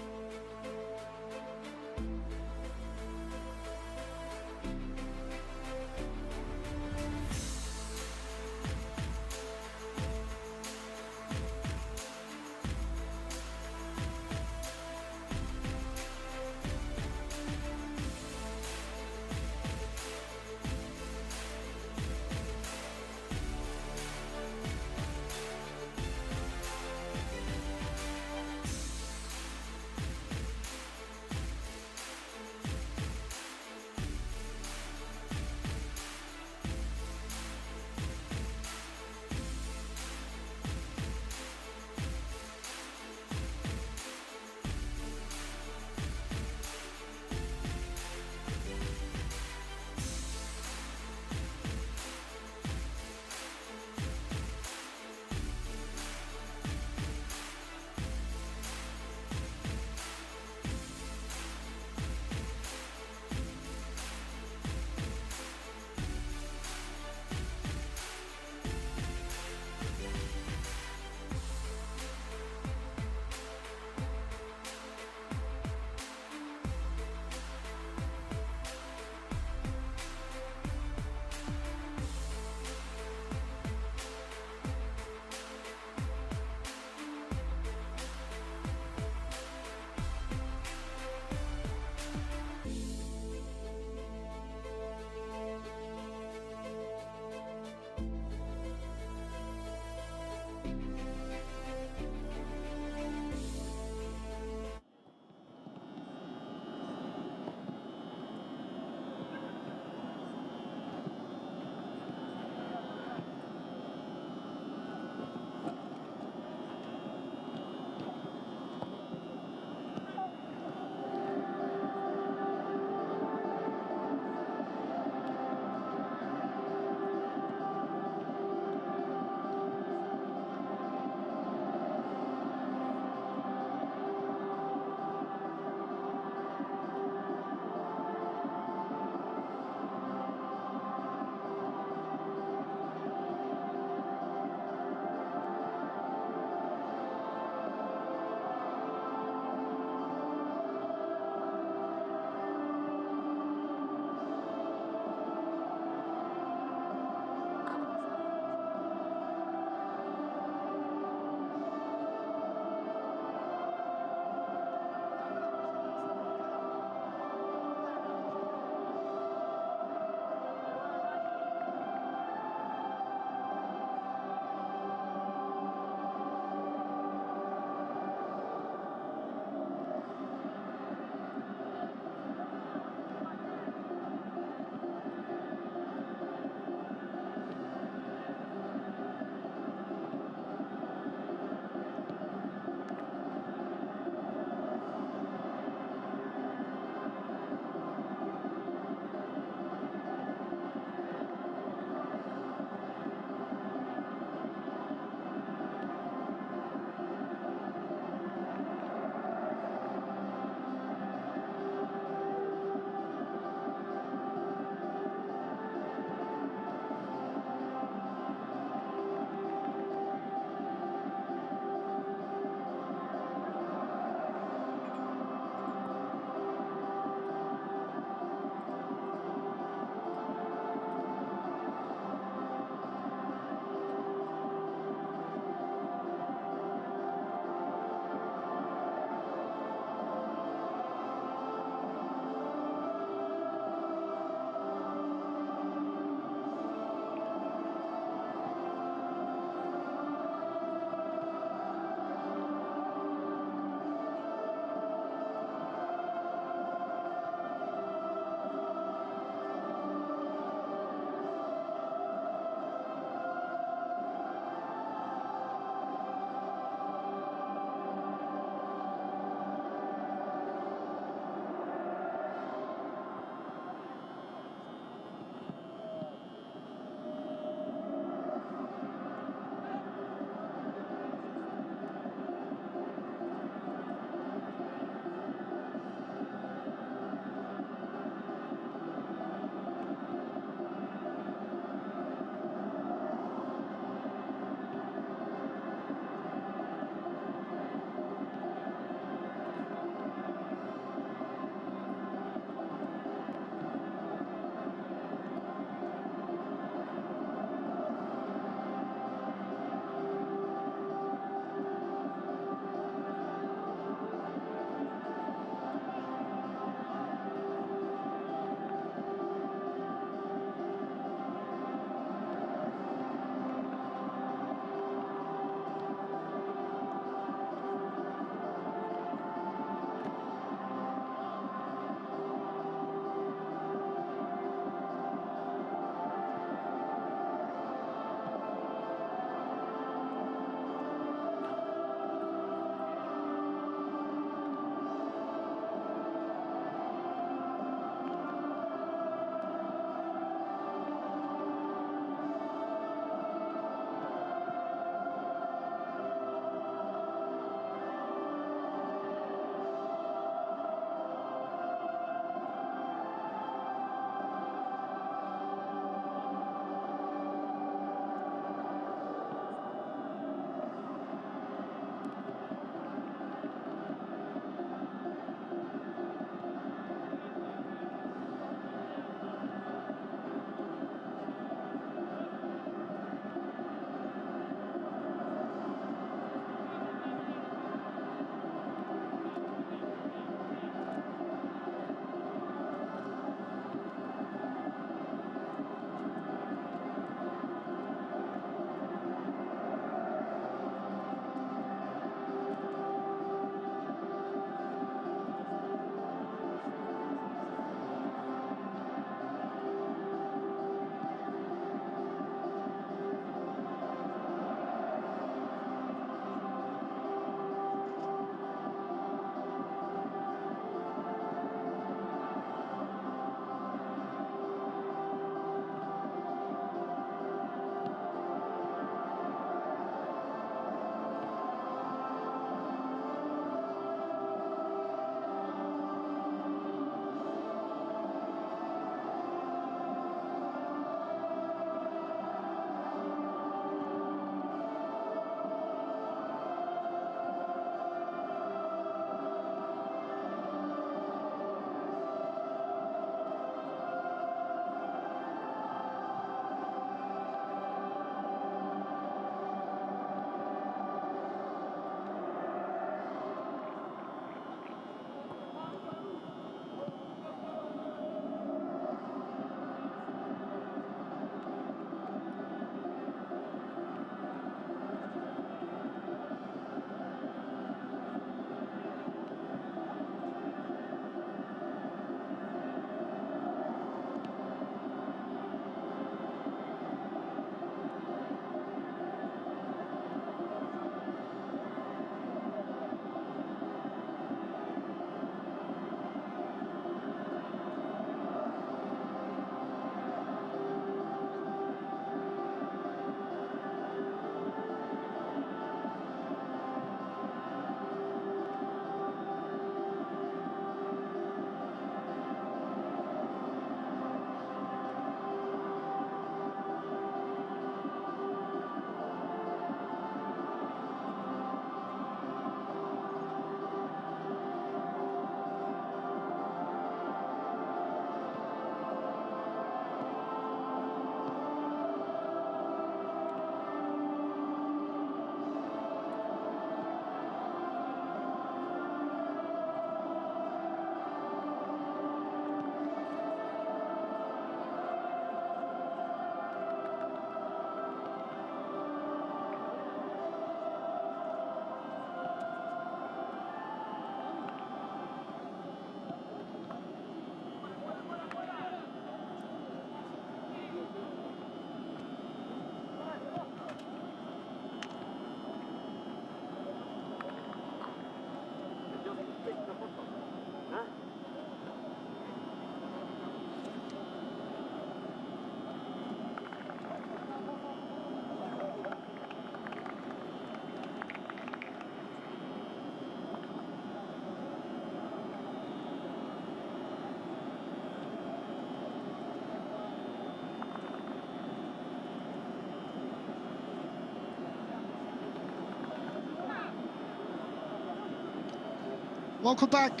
Welcome back.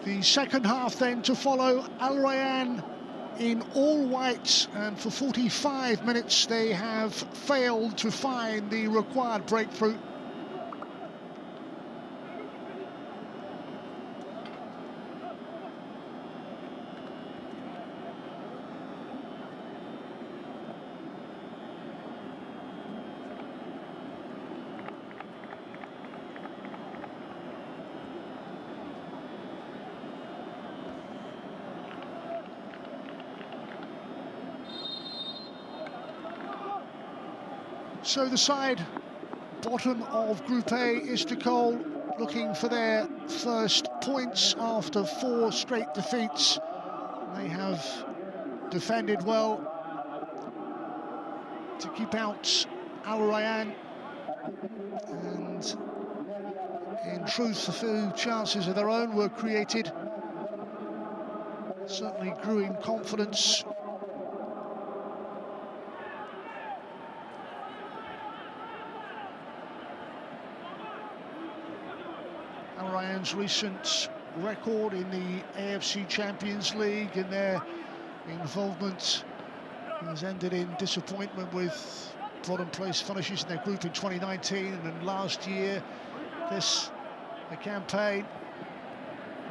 The second half then to follow. Al Rayyan in all white, and for 45 minutes they have failed to find the required breakthrough. So the side, bottom of Group A, Istiklol, looking for their first points after 4 straight defeats. They have defended well to keep out Al Rayyan, and in truth a few chances of their own were created. Certainly grew in confidence. Al Rayyan's recent record in the AFC Champions League and their involvement has ended in disappointment with bottom place finishes in their group in 2019, and then last year this the campaign.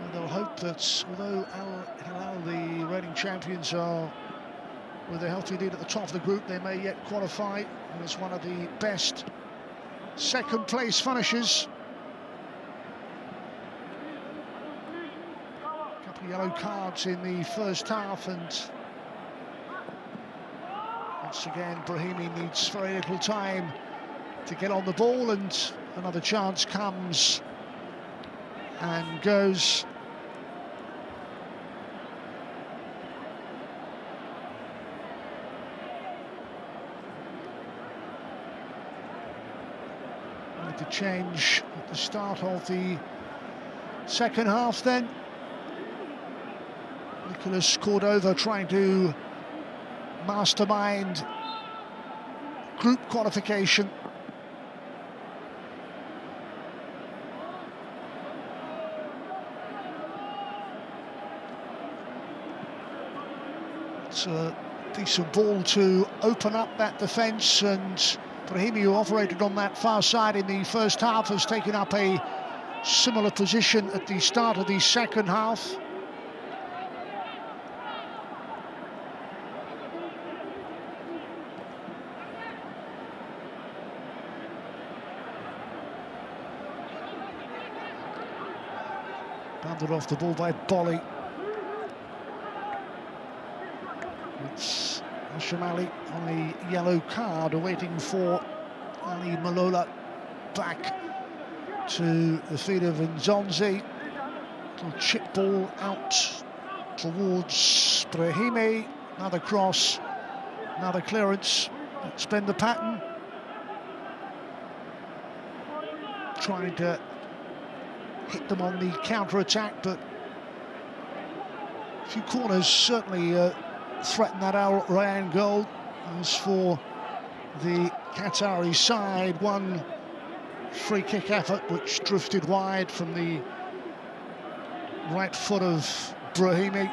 And they'll hope that although Al Hilal, the reigning champions, are with a healthy lead at the top of the group, they may yet qualify as one of the best second place finishers. Yellow cards in the first half, and once again Brahimi needs very little time to get on the ball, and another chance comes and goes. Need to change at the start of the second half then. Nicholas Cordova trying to mastermind group qualification. It's a decent ball to open up that defence, and Brahimi, who operated on that far side in the first half, has taken up a similar position at the start of the second half. Banded off the ball by Boli. It's Hashim Ali on the yellow card, awaiting for Ali Malola back to the feet of Nzonzi. Little chip ball out towards Brahimi. Another cross, another clearance. That's been the pattern. Trying to hit them on the counter-attack, but a few corners certainly threaten that Al Rayyan goal. As for the Qatari side, one free kick effort which drifted wide from the right foot of Brahimi.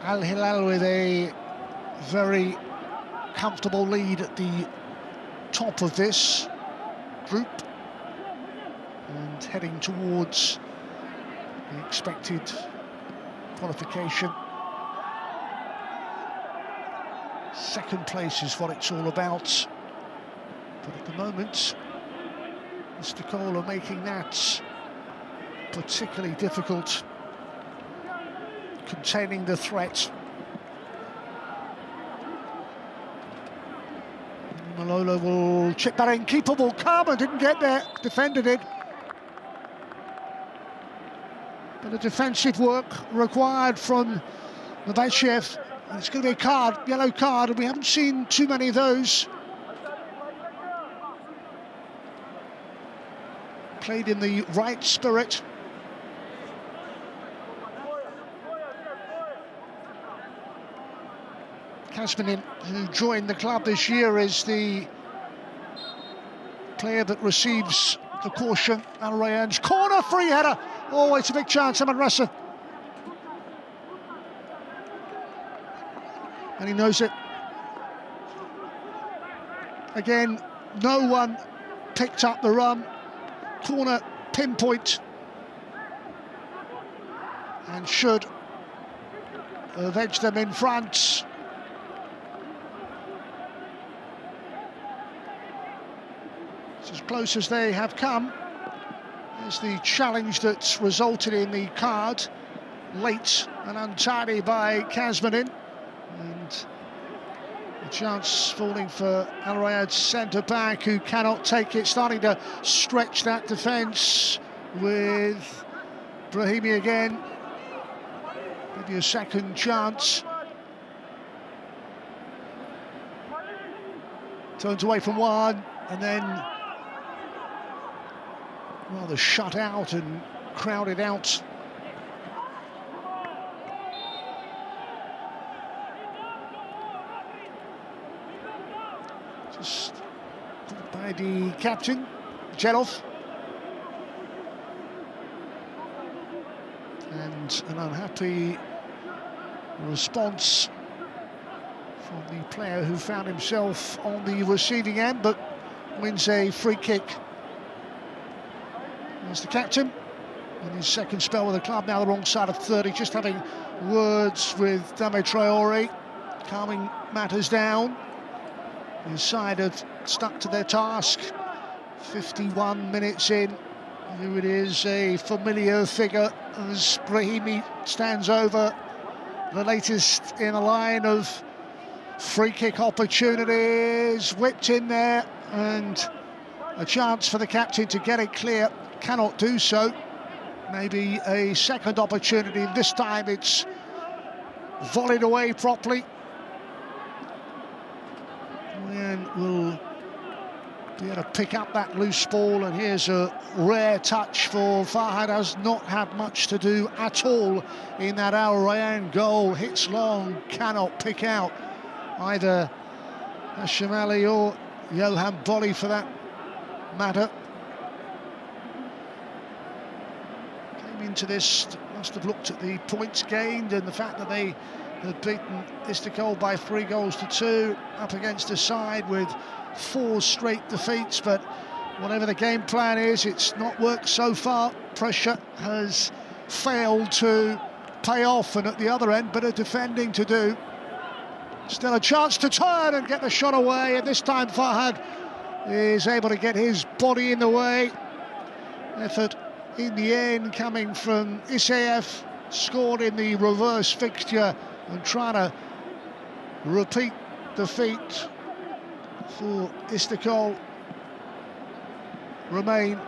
Al Hilal with a very comfortable lead at the top of this group and heading towards the expected qualification. Second place is what it's all about, but at the moment Istiklol are making that particularly difficult, containing the threat. Malola will chip that in, keeper will come and didn't get there, defended it. But the defensive work required from Mavachev. It's going to be a card, yellow card, and we haven't seen too many of those. played in the right spirit. Kazmanin, who joined the club this year, is the player that receives the caution. Al Rayyan's corner, free header. Oh, it's a big chance, Ahmed Rassa. And he knows it. Again, no one picked up the run. Corner pinpoint. And should have edged them in front. It's as close as they have come. There's the challenge that's resulted in the card. Late and untidy by Kazmanin. And the chance falling for Al Rayyan's centre-back, who cannot take it, starting to stretch that defence with Brahimi again. Maybe a second chance. Turns away from one, and then rather shut out and crowded out. Just by the captain, Jelov. And an unhappy response from the player who found himself on the receiving end, but wins a free kick. There's the captain in his second spell with the club, now the wrong side of 30, just having words with Dame Traore, calming matters down. His side have stuck to their task. 51 minutes in. Here it is, a familiar figure as Brahimi stands over the latest in a line of free kick opportunities. Whipped in there, and a chance for the captain to get it clear. Cannot do so. Maybe a second opportunity. This time it's volleyed away properly. And will be able to pick up that loose ball, and here's a rare touch for Farhad. Has not had much to do at all in that Al Rayyan goal. Hits long, cannot pick out either Hashim Ali or Yohan Boli for that matter. Came into this, must have looked at the points gained and the fact that they had beaten Istiklol by 3-2 up against a side with 4 straight defeats, but whatever the game plan is, it's not worked so far. Pressure has failed to pay off, and at the other end, bit of defending to do. Still a chance to turn and get the shot away, and this time Farhad is able to get his body in the way. Effort in the end coming from Issaef, scored in the reverse fixture, and trying to repeat the feat for Istiklol, remain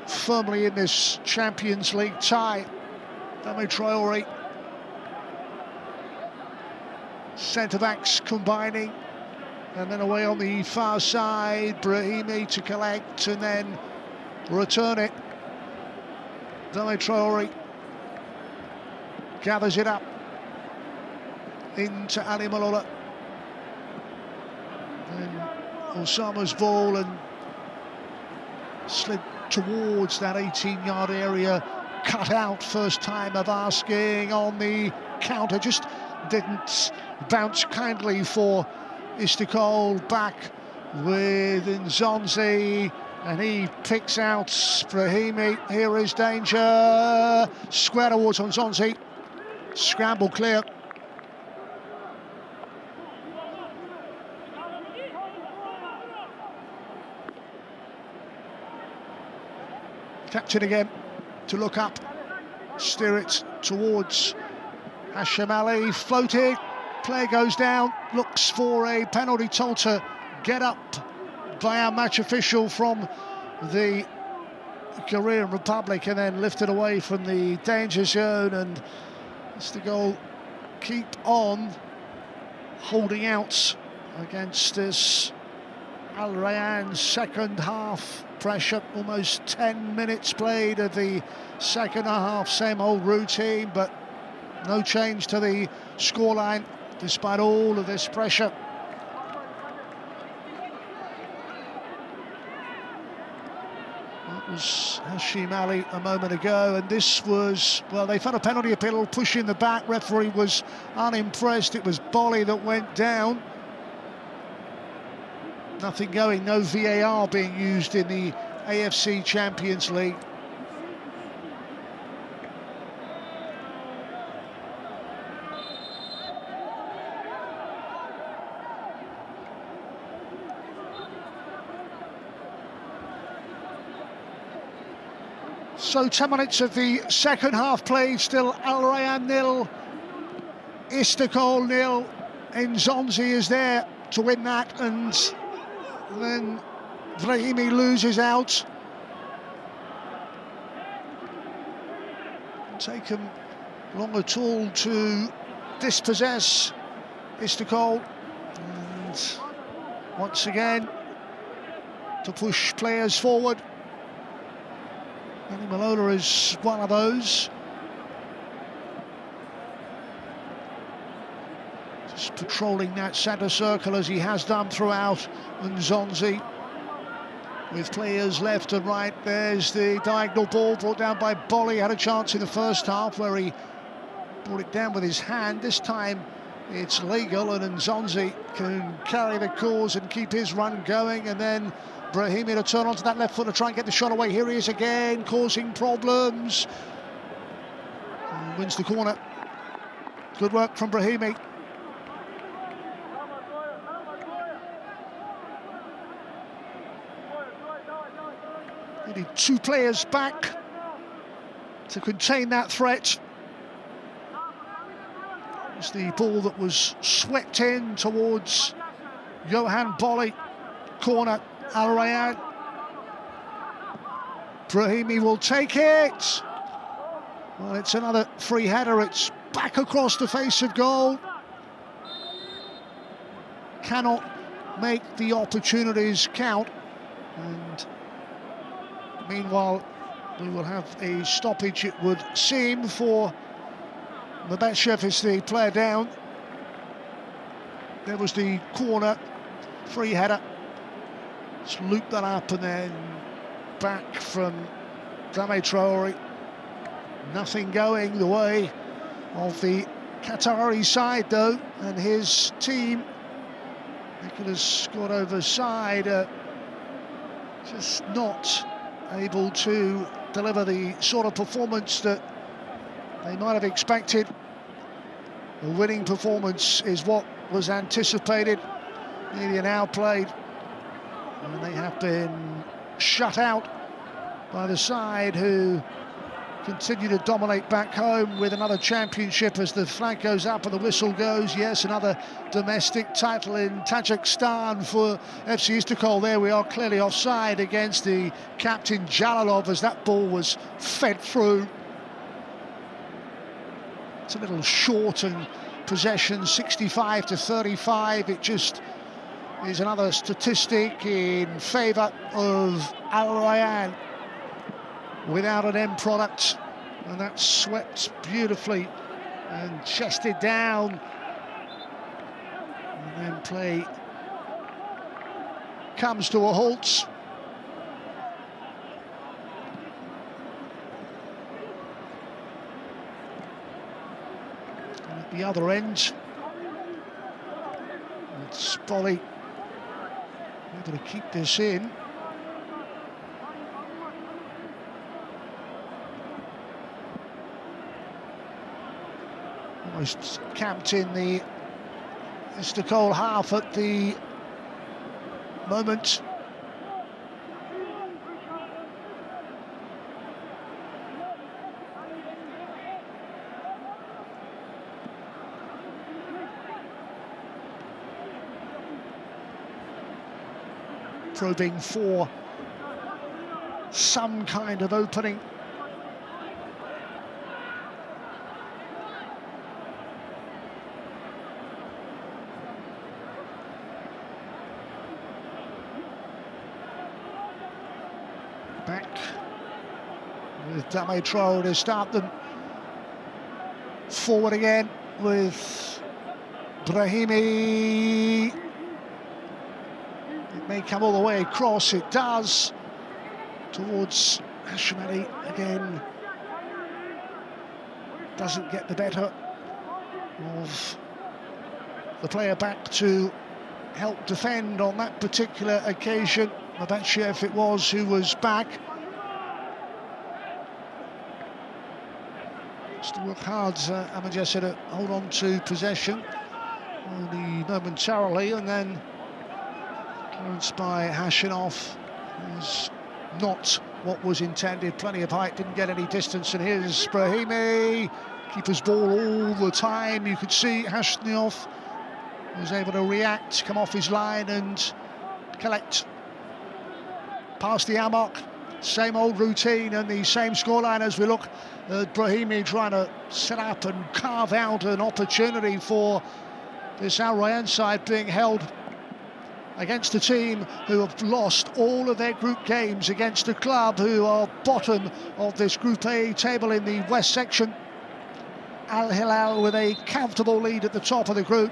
firmly in this Champions League tie. Dame Traore, centre-backs combining, and then away on the far side, Brahimi to collect and then return it. Dame Traore gathers it up into Ali Malola. Then Osama's ball and slid towards that 18-yard area, cut out first time of asking on the counter, just didn't bounce kindly for Istiklol. Back with Nzonzi, and he picks out Brahimi. Here is danger, square towards Nzonzi, scramble clear. Captain again to look up, steer it towards Hashim Ali, floating, player goes down, looks for a penalty, told to get up by our match official from the Korean Republic, and then lifted away from the danger zone, and it's the goal. Keep on holding out against this Al Rayyan's second half pressure, almost 10 minutes played of the second half, same old routine, but no change to the scoreline despite all of this pressure. That was Hashim Ali a moment ago, and this was, well, they found a penalty appeal, pushing the back. Referee was unimpressed. It was Boli that went down. Nothing going, no VAR being used in the AFC Champions League. So 10 minutes of the second half played, still Al Rayyan 0, Istiklol 0. Nzonzi is there to win that, and then Brahimi loses out. Taken long at all to dispossess Istiklol, and once again to push players forward. Malola is one of those. Just patrolling that centre circle as he has done throughout. Nzonzi with players left and right. There's the diagonal ball brought down by Boli. Had a chance in the first half where he brought it down with his hand. This time it's legal, and Nzonzi can carry the cause and keep his run going, and then Brahimi to turn onto that left foot to try and get the shot away. Here he is again, causing problems. And wins the corner. Good work from Brahimi. Needed two players back to contain that threat. It's the ball that was swept in towards Yohan Boli. Corner. Al Rayyan. Brahimi will take it. Well, it's another free header. It's back across the face of goal. Cannot make the opportunities count. And meanwhile, we will have a stoppage, it would seem, for Mabetshev is the player down. There was the corner, free header. Let's loop that up and then back from Dame Traore. Nothing going the way of the Qatari side, though, and his team. Nicholas got overside, just not able to deliver the sort of performance that they might have expected. The winning performance is what was anticipated. Nearly an hour played, and they have been shut out by the side who continue to dominate back home with another championship as the flag goes up and the whistle goes. Yes, another domestic title in Tajikistan for FC Istiklol. There we are, clearly offside against the captain Jalalov as that ball was fed through. It's a little short and possession, 65 to 35. It just is another statistic in favour of Al Rayyan without an end product, and that's swept beautifully and chested down, and then play comes to a halt. And at the other end, it's Boli able to keep this in. Almost camped in the Istiklol half at the moment. Probing for some kind of opening. Back with Dame Traore to start them. Forward again with Brahimi. It may come all the way across, it does. Towards Hashim Ali again. Doesn't get the better of the player back to help defend on that particular occasion. Mabachiev it was who was back. Still work hard, Ahmed Yasser, to hold on to possession only momentarily, and then clearance by Hashinov is not what was intended. Plenty of height, didn't get any distance, and here's Brahimi. Keeper's ball all the time. You could see Hashinov was able to react, come off his line and collect past the Amok. Same old routine and the same scoreline as we look at Brahimi trying to set up and carve out an opportunity for this Al Rayyan side being held against a team who have lost all of their group games against a club who are bottom of this Group A table in the West section. Al Hilal with a comfortable lead at the top of the group.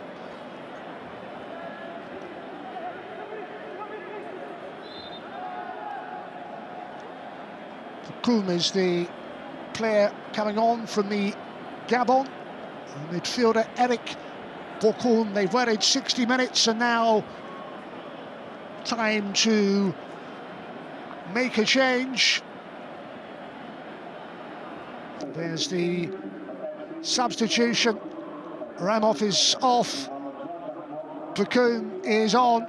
Koum is the player coming on from the Gabon. Midfielder Eric Bokoum. They've waited 60 minutes and now time to make a change. There's the substitution. Ramov is off. Bokoum is on.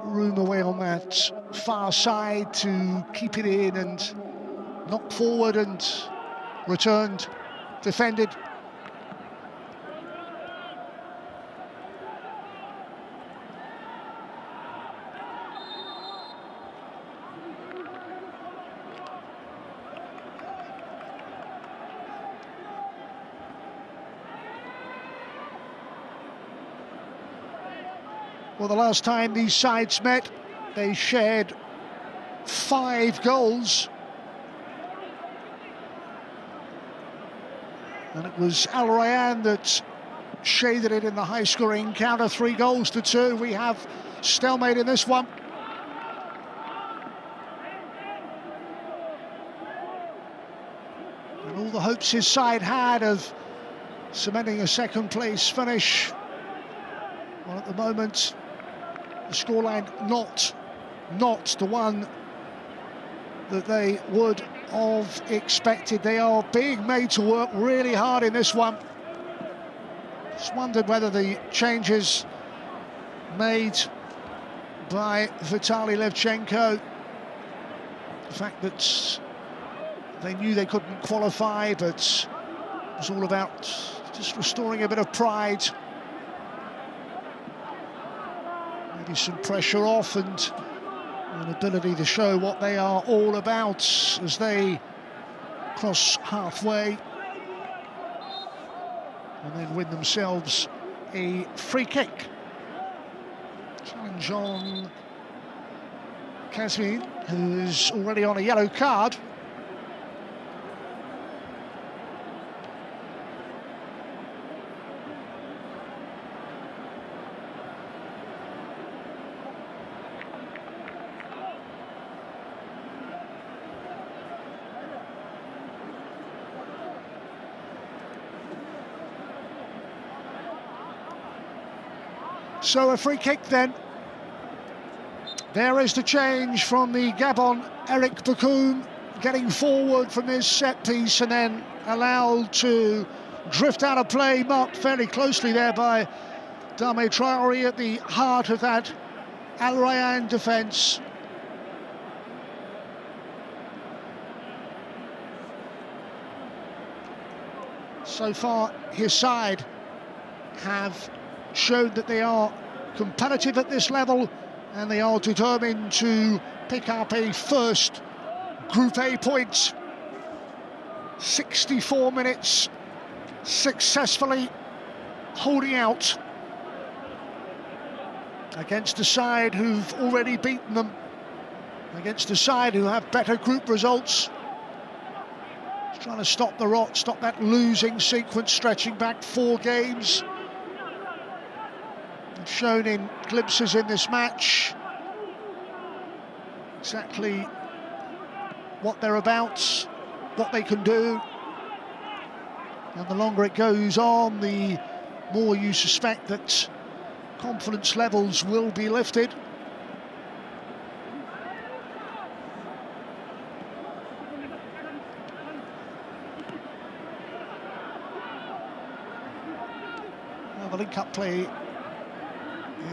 Room away on that far side to keep it in and knock forward and returned, defended. Well, the last time these sides met, they shared 5 goals. And it was Al Rayyan that shaded it in the high-scoring encounter, 3-2. We have stalemate in this one. And all the hopes his side had of cementing a second-place finish, well, at the moment, the scoreline not the one that they would have expected. They are being made to work really hard in this one. Just wondered whether the changes made by Vitaly Levchenko, the fact that they knew they couldn't qualify, but it was all about just restoring a bit of pride. Maybe some pressure off and an ability to show what they are all about as they cross halfway and then win themselves a free kick. Challenge on Kazmi, who's already on a yellow card. So a free kick then. There is the change from the Gabon. Eric Bokoum getting forward from this set piece and then allowed to drift out of play, marked fairly closely there by Dame Traore at the heart of that Al Rayyan defence. So far, his side have shown that they are competitive at this level and they are determined to pick up a first Group A point 64 minutes successfully holding out against a side who've already beaten them, against a side who have better group results. Trying to stop the rot, stop that losing sequence stretching back 4 games. They've shown in glimpses in this match exactly what they're about, what they can do. And the longer it goes on, the more you suspect that confidence levels will be lifted. Well, the link-up play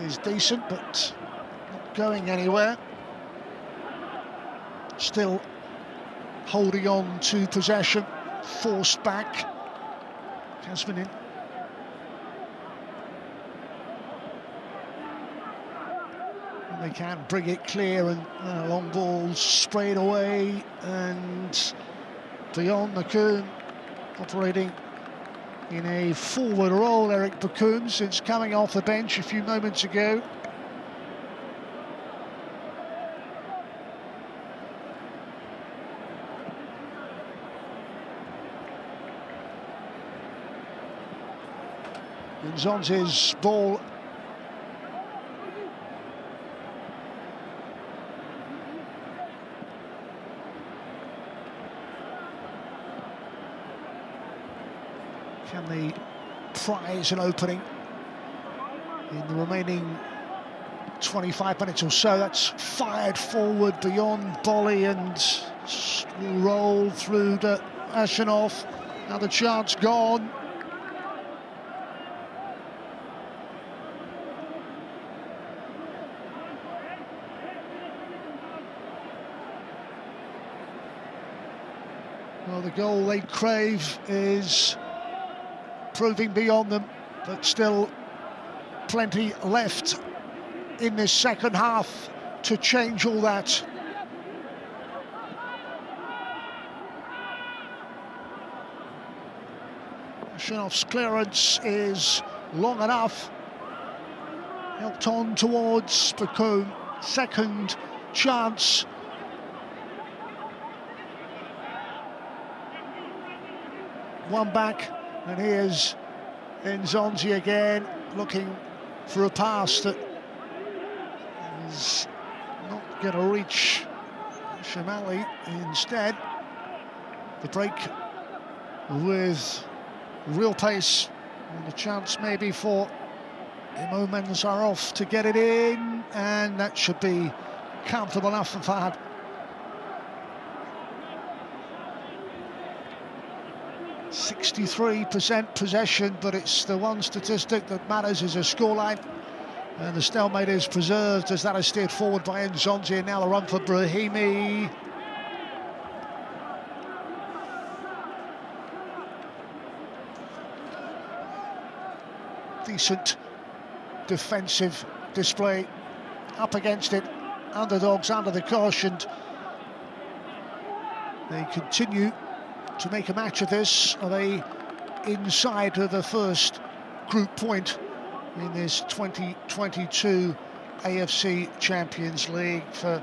is decent, but not going anywhere. Still holding on to possession, forced back. Casman in. They can bring it clear, and long balls sprayed away, and beyond Bakun operating in a forward role. Eric Bakun, since coming off the bench a few moments ago. Nzonzi's ball. Can they prize an opening in the remaining 25 minutes or so? That's fired forward beyond Boli and will roll through to Ashenov. Another chance gone. Well, the goal they crave is proving beyond them, but still plenty left in this second half to change all that. Ashenov's clearance is long enough. Helped on towards Bakun. Second chance. One back, and here's Nzonzi again, looking for a pass that is not going to reach Shamali. Instead, the break with real pace, and a chance maybe for Imo Mensarov to get it in, and that should be comfortable enough for Fahad. 63% possession, but it's the one statistic that matters is a scoreline, and the stalemate is preserved as that is steered forward by Nzonzi, and now the run for Brahimi. Decent defensive display up against it. Underdogs under the cosh, and they continue to make a match of this. Are they inside of the first group point in this 2022 AFC Champions League? For,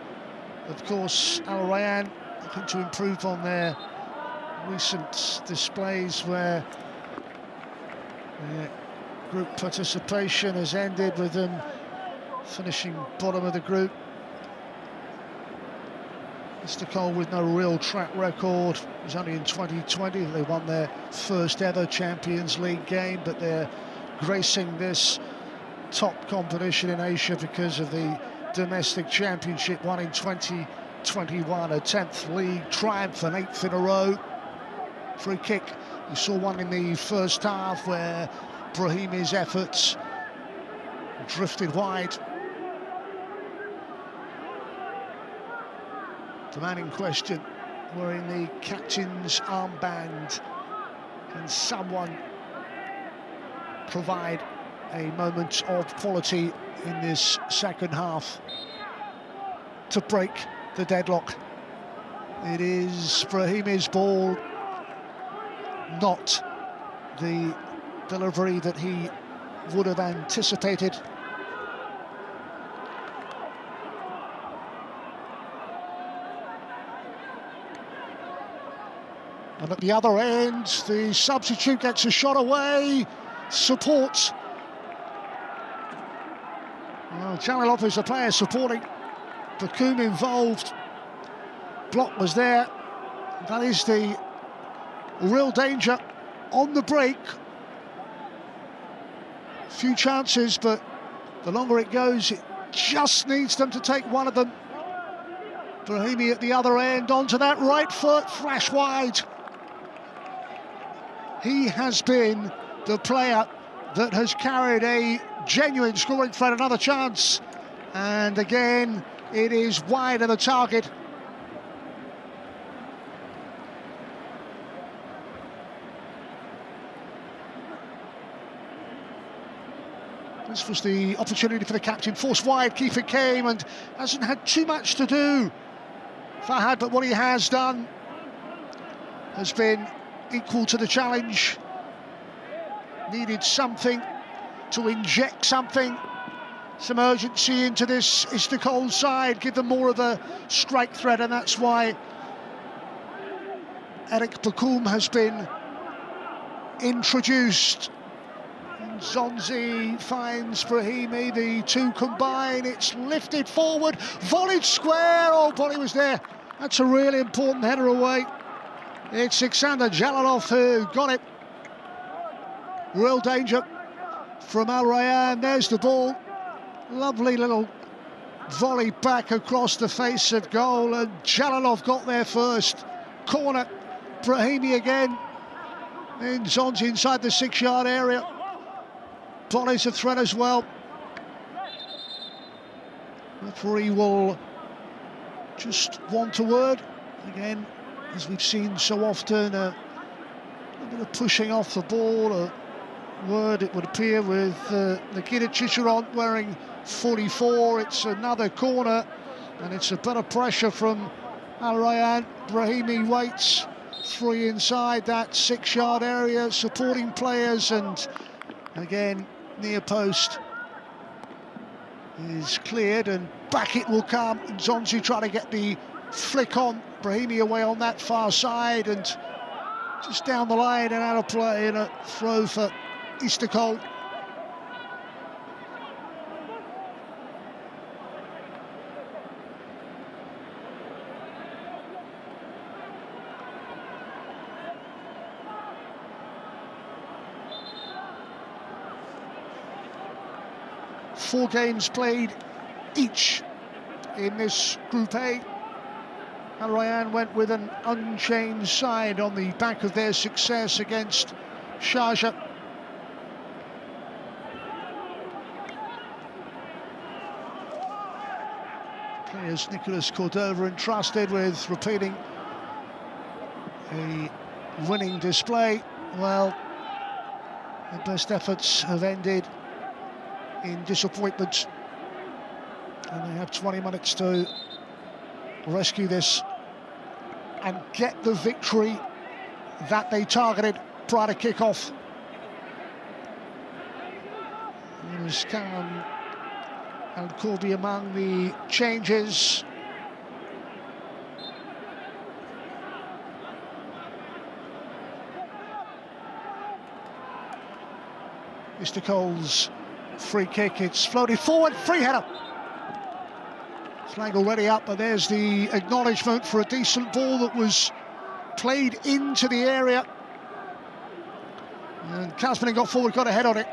of course, Al Rayyan looking to improve on their recent displays where their group participation has ended with them finishing bottom of the group. Istiklol with no real track record. It was only in 2020 they won their first ever Champions League game, but they're gracing this top competition in Asia because of the domestic championship won in 2021, a 10th league triumph, an 8th in a row. Free kick, we saw one in the first half where Brahimi's efforts drifted wide. The man in question wearing the captain's armband. Can someone provide a moment of quality in this second half to break the deadlock? It is Brahimi's ball, not the delivery that he would have anticipated. And at the other end, the substitute gets a shot away, supports. Well, Jalilov is the player supporting. Bakum involved. Block was there. That is the real danger on the break. Few chances, but the longer it goes, it just needs them to take one of them. Brahimi at the other end, onto that right foot, flash wide. He has been the player that has carried a genuine scoring threat. Another chance, and again it is wide of the target. This was the opportunity for the captain, forced wide, keeper came and hasn't had too much to do, Fahad, but what he has done has been equal to the challenge. Needed something to inject some urgency into this Istiklol side, give them more of a strike threat, and that's why Eric Bakum has been introduced. Zonzi finds Brahimi, the two combine, it's lifted forward, volleyed square, oh, Boli was there. That's a really important header away. It's Alexander Jalilov who got it. Real danger from Al Rayyan. There's the ball. Lovely little volley back across the face of goal, and Jalilov got there first. Corner, Brahimi again. Then Zonzi inside the 6-yard area. Boli's a threat as well. Referee will just want a word. Again, as we've seen so often, a bit of pushing off the ball, a word it would appear with Nikita Chicharon wearing 44. It's another corner, and it's a bit of pressure from Al Rayyan. Brahimi waits, 3 inside that 6-yard area, supporting players, and again, near post is cleared, and back it will come. Zonzi trying to get the flick on. Brahimi away on that far side, and just down the line and out of play, and a throw for Istiklol. Four games played each in this Group A. Al Rayyan went with an unchanged side on the back of their success against Sharjah. Players Nicolas Cordova entrusted with repeating a winning display. Well, the best efforts have ended in disappointment, and they have 20 minutes to rescue this and get the victory that they targeted prior to kick-off. There's Khan and Corby among the changes. Istiklol's free kick, it's floated forward, free header. Flag already up, but there's the acknowledgement for a decent ball that was played into the area. And Kazmanin got forward, got ahead on it.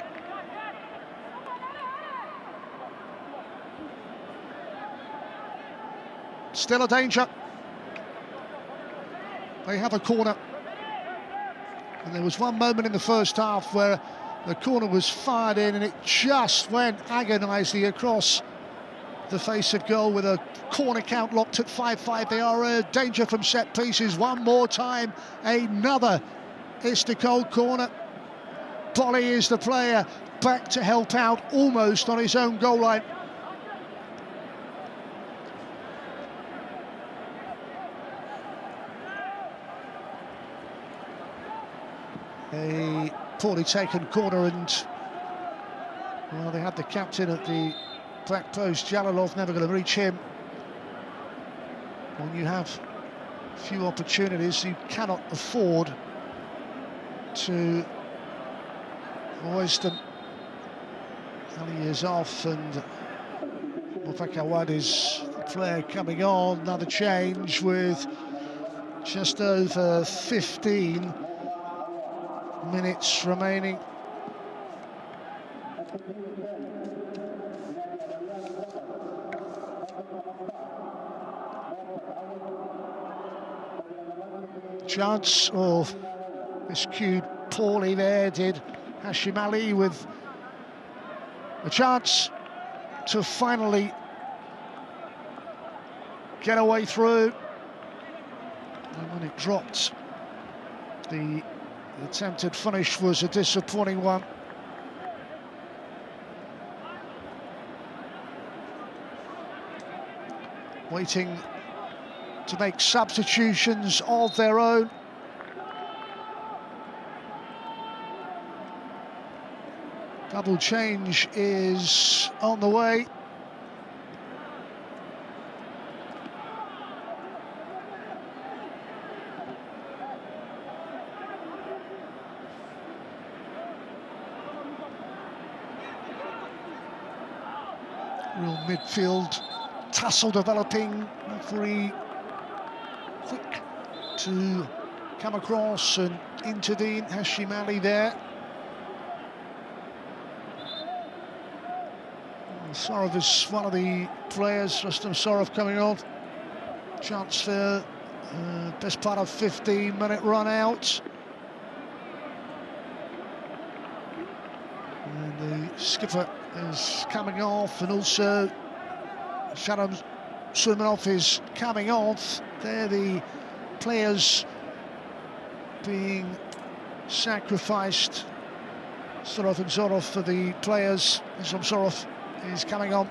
Still a danger. They have a corner. And there was one moment in the first half where the corner was fired in and it just went agonisingly across the face of goal with a corner count locked at 5-5. They are a danger from set pieces. One more time, another Istiklol corner. Boli is the player back to help out almost on his own goal line. A poorly taken corner, and well, they had the captain at the back post. Jalilov, never going to reach him. When you have few opportunities, you cannot afford to waste them. Ali is off, and Mufakawad is the player coming on. Another change with just over 15 minutes remaining. Chance, or miscued poorly there, did Hashim Ali, with a chance to finally get away through. And when it dropped, the attempted finish was a disappointing one. Waiting to make substitutions of their own. Double change is on the way. Real midfield tussle developing. Referee quick to come across and intervene. Hashim Ali there. Sorov is one of the players. Rustam Sorov coming on. Chance for best part of 15-minute run out. And the skipper is coming off, and also Sharam Sumanov is coming off. They're the players being sacrificed. Sorov and Zorov for the players. Sorov is coming on.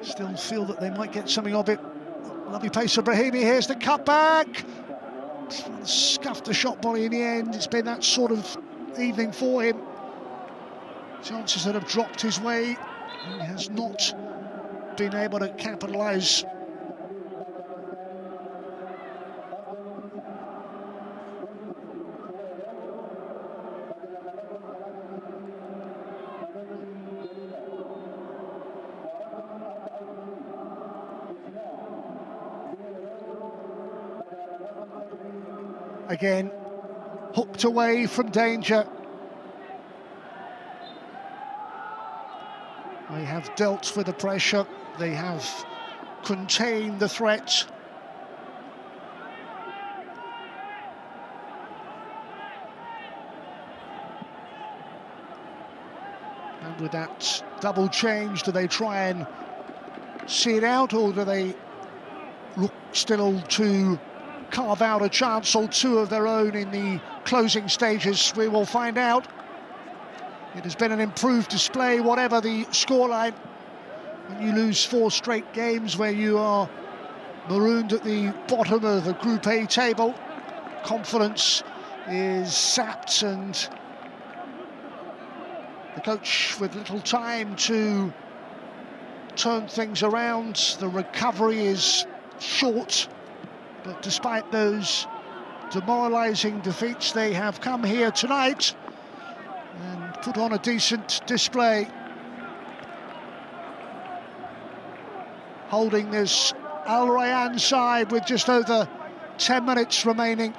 Still feel that they might get something of it. Lovely pace of Brahimi. Here's the cutback. Scuffed the shot volley in the end. It's been that sort of evening for him. Chances that have dropped his way. He has not been able to capitalise. Again, hooked away from danger. They have dealt with the pressure. They have contained the threat. And with that double change, do they try and see it out, or do they look still to carve out a chance or two of their own in the closing stages? We will find out. It has been an improved display, whatever the scoreline. When you lose 4 straight games, where you are marooned at the bottom of the Group A table, confidence is sapped, and the coach with little time to turn things around. The recovery is short. But despite those demoralising defeats, they have come here tonight and put on a decent display. Holding this Al Rayyan side with just over 10 minutes remaining.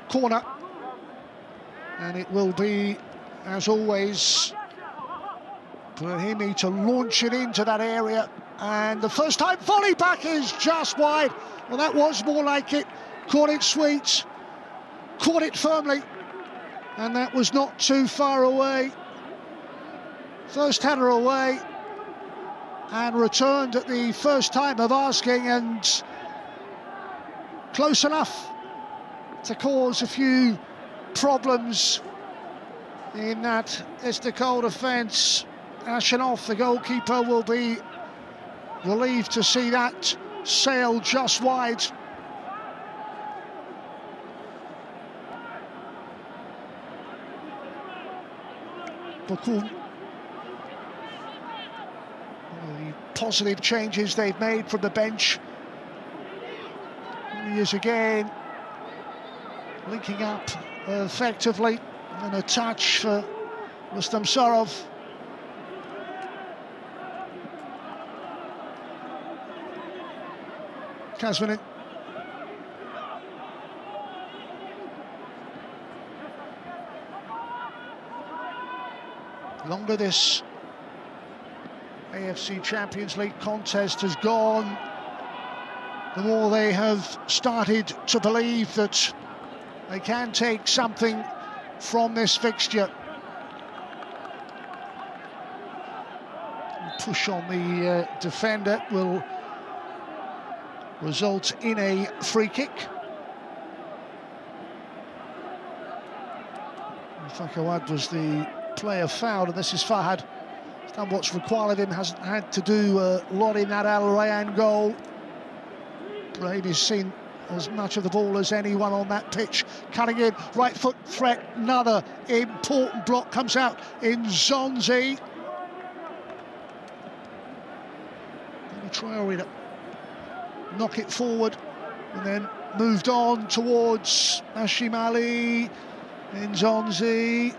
Corner, and it will be, as always, Brahimi to launch it into that area, and the first time volley back is just wide. Well, that was more like it. Caught it sweet, caught it firmly, and that was not too far away. First header away, and returned at the first time of asking, and close enough to cause a few problems in that Istiklol defence. Ashenov, the goalkeeper, will be relieved to see that sail just wide. Bakun. The positive changes they've made from the bench. He is again linking up effectively, and a touch for Rustam Sarov. Kazmanin. The longer this AFC Champions League contest has gone, the more they have started to believe that they can take something from this fixture. Push on the defender will result in a free kick. Fakawad was the player fouled, and this is Fahad. He's done what's required of him, hasn't had to do a lot in that Al Rayyan goal. Brady's seen as much of the ball as anyone on that pitch. Cutting in, right foot threat, another important block comes out in Zonzi. Traore to knock it forward, and then moved on towards Hashim Ali. Nzonzi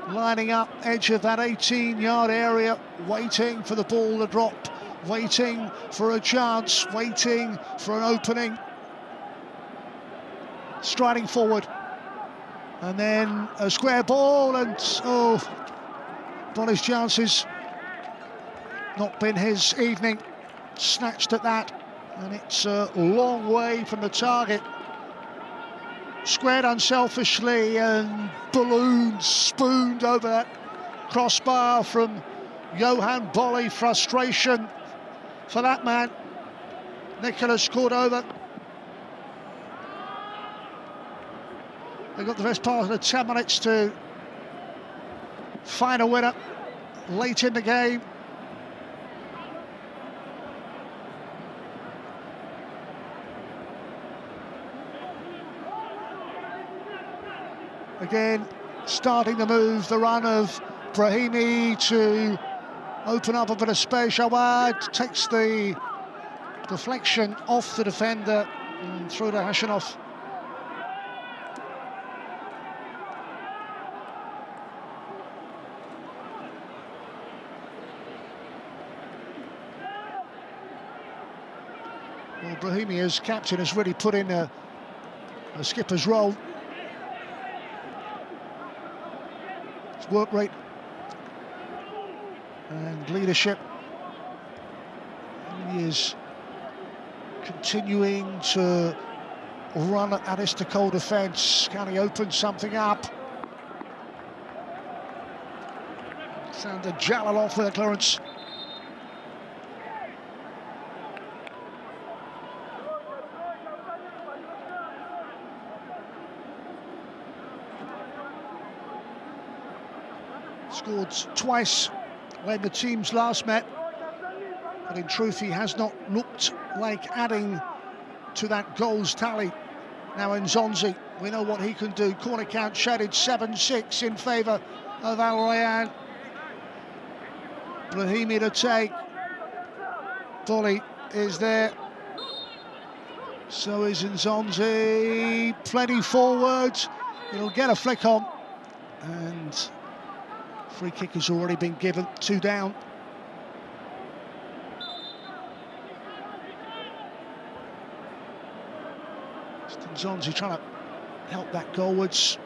lining up edge of that 18-yard area, waiting for the ball to drop, waiting for a chance, waiting for an opening. Striding forward, and then a square ball, and Boli's chances not been his evening. Snatched at that, and it's a long way from the target. Squared unselfishly, and ballooned, spooned over that crossbar from Yohan Boli. Frustration for that man, Nicholas Cordova. They've got the best part of the 10 minutes to find a winner late in the game. Again, starting the move, the run of Brahimi to open up a bit of space. Awad takes the deflection off the defender and through to Hashanov. Well, Brahimi as captain has really put in a skipper's role. Work rate and leadership. He is continuing to run at that Istiklol defence. Can he open something up? Sander Jalalov with a clearance. Scored twice when the teams last met, but in truth he has not looked like adding to that goals tally. Now in Zonzi, we know what he can do. Corner count shattered 7-6 in favour of Al Rayyan. Brahimi to take. Boli is there. So is Nzonzi. Plenty forward. He'll get a flick on, and free kick has already been given, 2 down. Nzonzi trying to help that goalwards.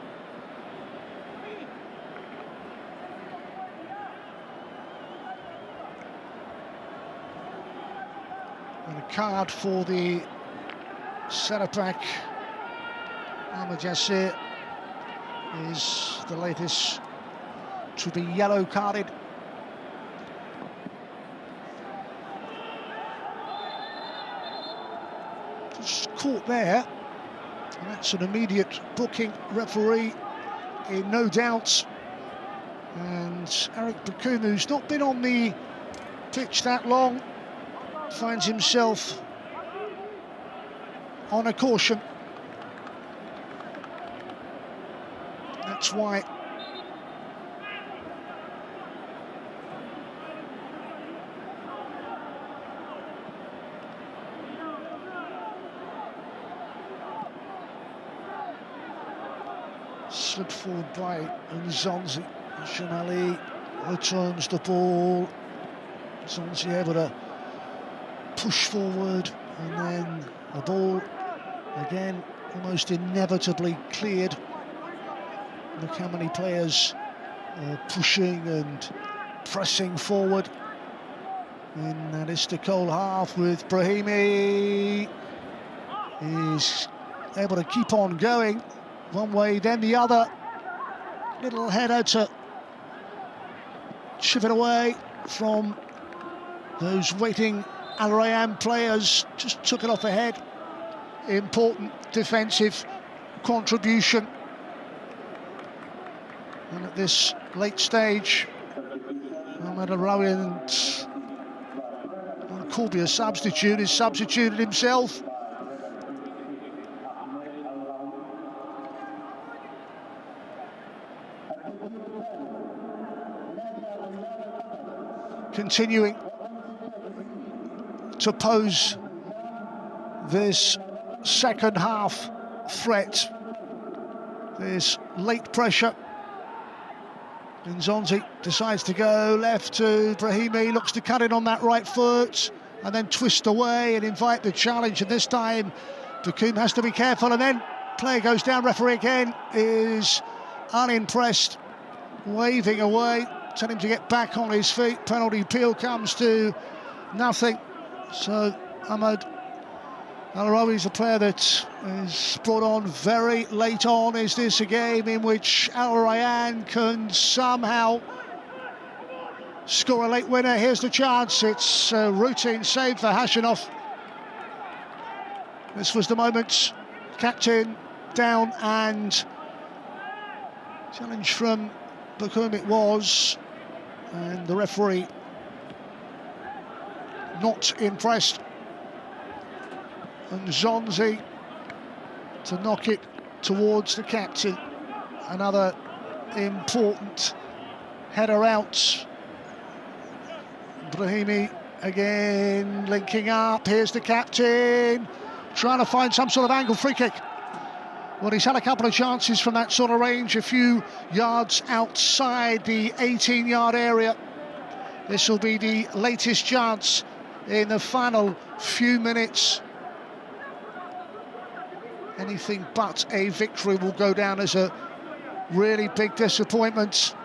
And a card for the centre-back. Ahmed Yassir is the latest to be yellow carded. was caught there. And that's an immediate booking, referee in no doubt. And Eric Bakun, who's not been on the pitch that long, finds himself on a caution. That's why slid forward by Nzonzi. Shanali returns the ball. Nzonzi able to push forward, and then the ball again almost inevitably cleared. Look how many players are pushing and pressing forward in that Istiklol half, with Brahimi. He's able to keep on going one way then the other. Little header to chip it away from those waiting Al Rayyan players. Just took it off the head. Important defensive contribution. And at this late stage, Ahmed Rayyan could be a substitute. He's substituted himself. Continuing to pose this second half threat. There's late pressure. Nzonzi decides to go left to Brahimi, looks to cut in on that right foot and then twist away and invite the challenge, and this time Bakun has to be careful, and then player goes down. Referee again is unimpressed, waving away, telling him to get back on his feet. Penalty appeal comes to nothing. So Ahmed Al-Rawi is a player that is brought on very late on. Is this a game in which Al Rayyan can somehow score a late winner? Here's the chance. It's a routine save for Hashanov. This was the moment. Captain down, and challenge from Bakun it was, and the referee not impressed. And Nzonzi to knock it towards the captain. Another important header out. Brahimi again linking up. Here's the captain trying to find some sort of angle. Free kick. Well, he's had a couple of chances from that sort of range, a few yards outside the 18-yard area. This will be the latest chance in the final few minutes. Anything but a victory will go down as a really big disappointment.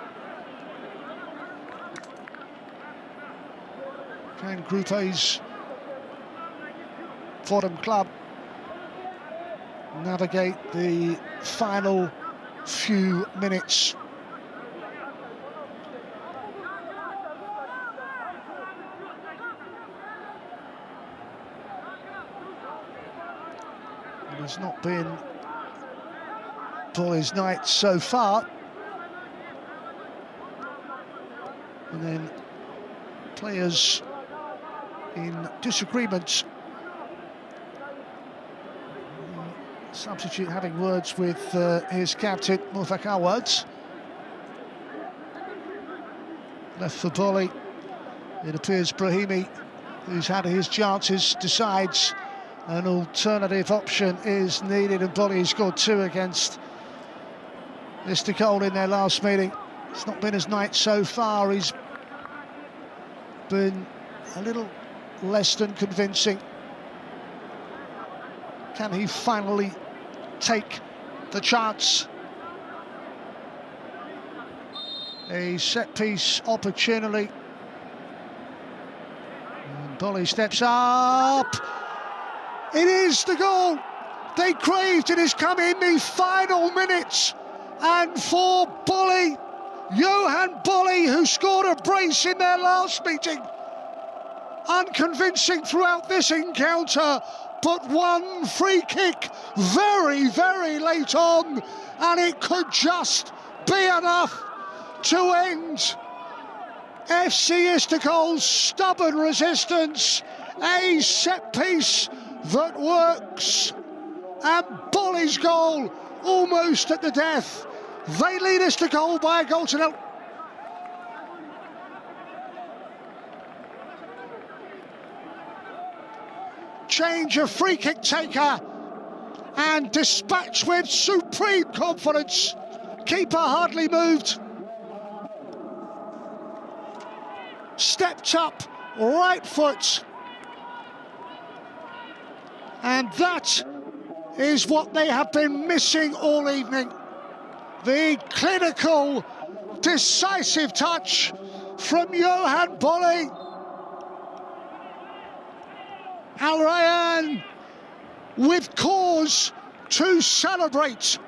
Can Group A's bottom club navigate the final few minutes? It has not been Boli's night so far. And then players in disagreement. Substitute having words with his captain, Mufak Awad's. Left for Boli. It appears Brahimi, who's had his chances, decides an alternative option is needed, and Boli scored 2 against Istiklol in their last meeting. It's not been his night so far. He's been a little less than convincing. Can he finally take the chance? A set-piece opportunity. And Boli steps up. It is the goal they craved. It has come in the final minutes. And for Boli, Yohan Boli, who scored a brace in their last meeting, unconvincing throughout this encounter, but one free kick very, very late on, and it could just be enough to end FC Istiklol's stubborn resistance. A set piece that works, and Boli's goal almost at the death. They lead Istiklol by a goal to nil. Change of free kick taker and dispatch with supreme confidence. Keeper hardly moved. Stepped up, right foot. And that is what they have been missing all evening. The clinical, decisive touch from Yohan Boli. Al Rayyan with cause to celebrate.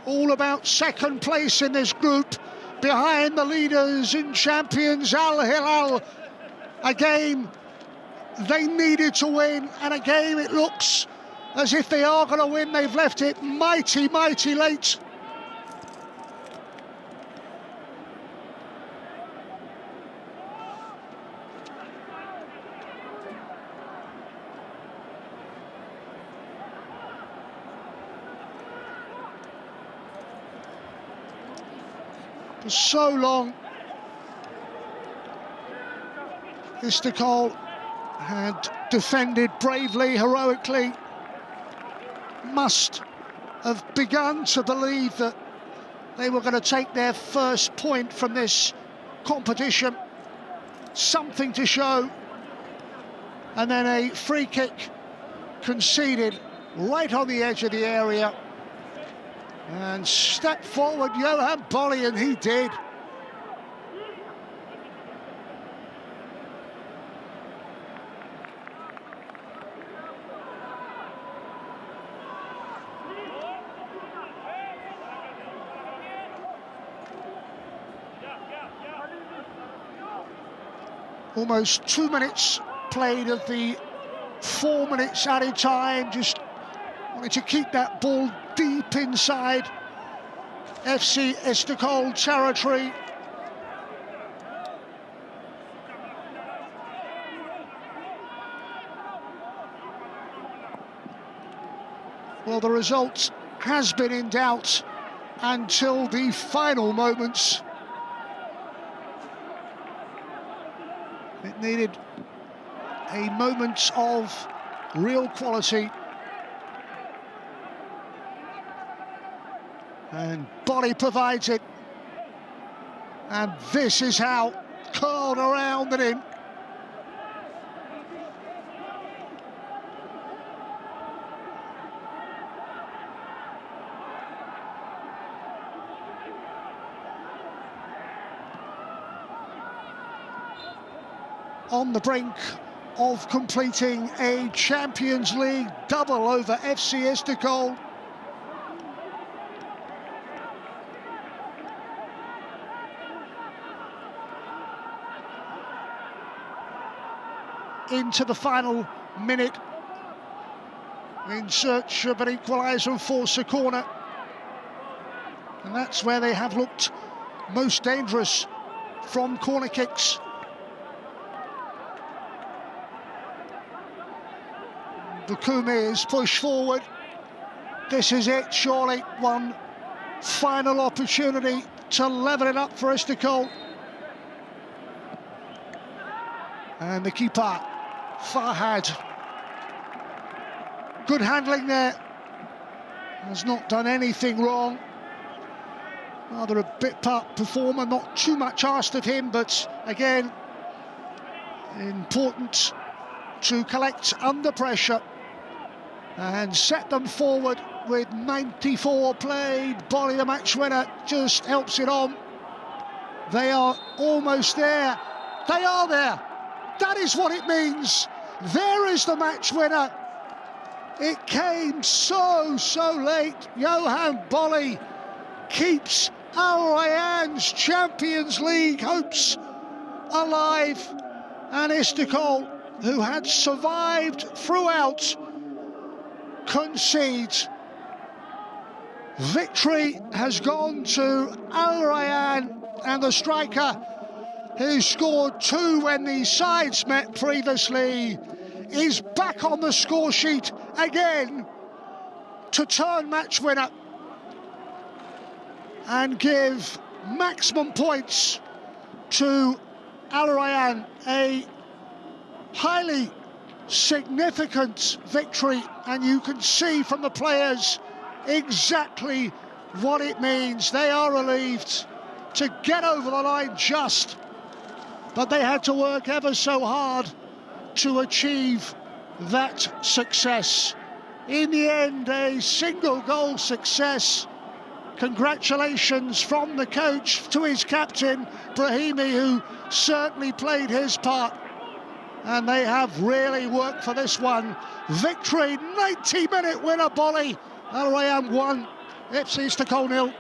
All about second place in this group, behind the leaders and champions Al Hilal. A game they needed to win, and a game it looks as if they are going to win. They've left it mighty, mighty late. For so long, Istiklol had defended bravely, heroically. Must have begun to believe that they were going to take their first point from this competition. Something to show. And then a free kick conceded right on the edge of the area. And step forward Yohan Boli, and he did. Almost 2 minutes played of the 4 minutes added time. Just wanted to keep that ball deep inside FC Istiklol territory. Well, the result has been in doubt until the final moments. It needed a moment of real quality. And Boli provides it. And this is how, curled around at him. On the brink of completing a Champions League double over FC Istiklol. Into the final minute, in search of an equaliser and force a corner. And that's where they have looked most dangerous from corner kicks. Bukumi is pushed forward. This is it, surely. One final opportunity to level it up for Istiklol. And the keeper, Farhad. Good handling there. Has not done anything wrong. Rather a bit part performer, not too much asked of him, but again, important to collect under pressure and set them forward with 94 played. Boli, the match winner, just helps it on. They are almost there. They are there. That is what it means. There is the match winner. It came so late. Yohan Boli keeps Al Rayyan's Champions League hopes alive, and Istiklol, who had survived throughout, concedes. Victory has gone to Al Rayyan, and the striker, who scored 2 when the sides met previously, is back on the score sheet again to turn match winner and give maximum points to Al Rayyan. A highly significant victory, and you can see from the players exactly what it means. They are relieved to get over the line just, but they had to work ever so hard to achieve that success. In the end, a single goal success. Congratulations from the coach to his captain, Brahimi, who certainly played his part. And they have really worked for this one. Victory, 90-minute winner, Boli. Al Rayyan 1, FC Istiklol 0.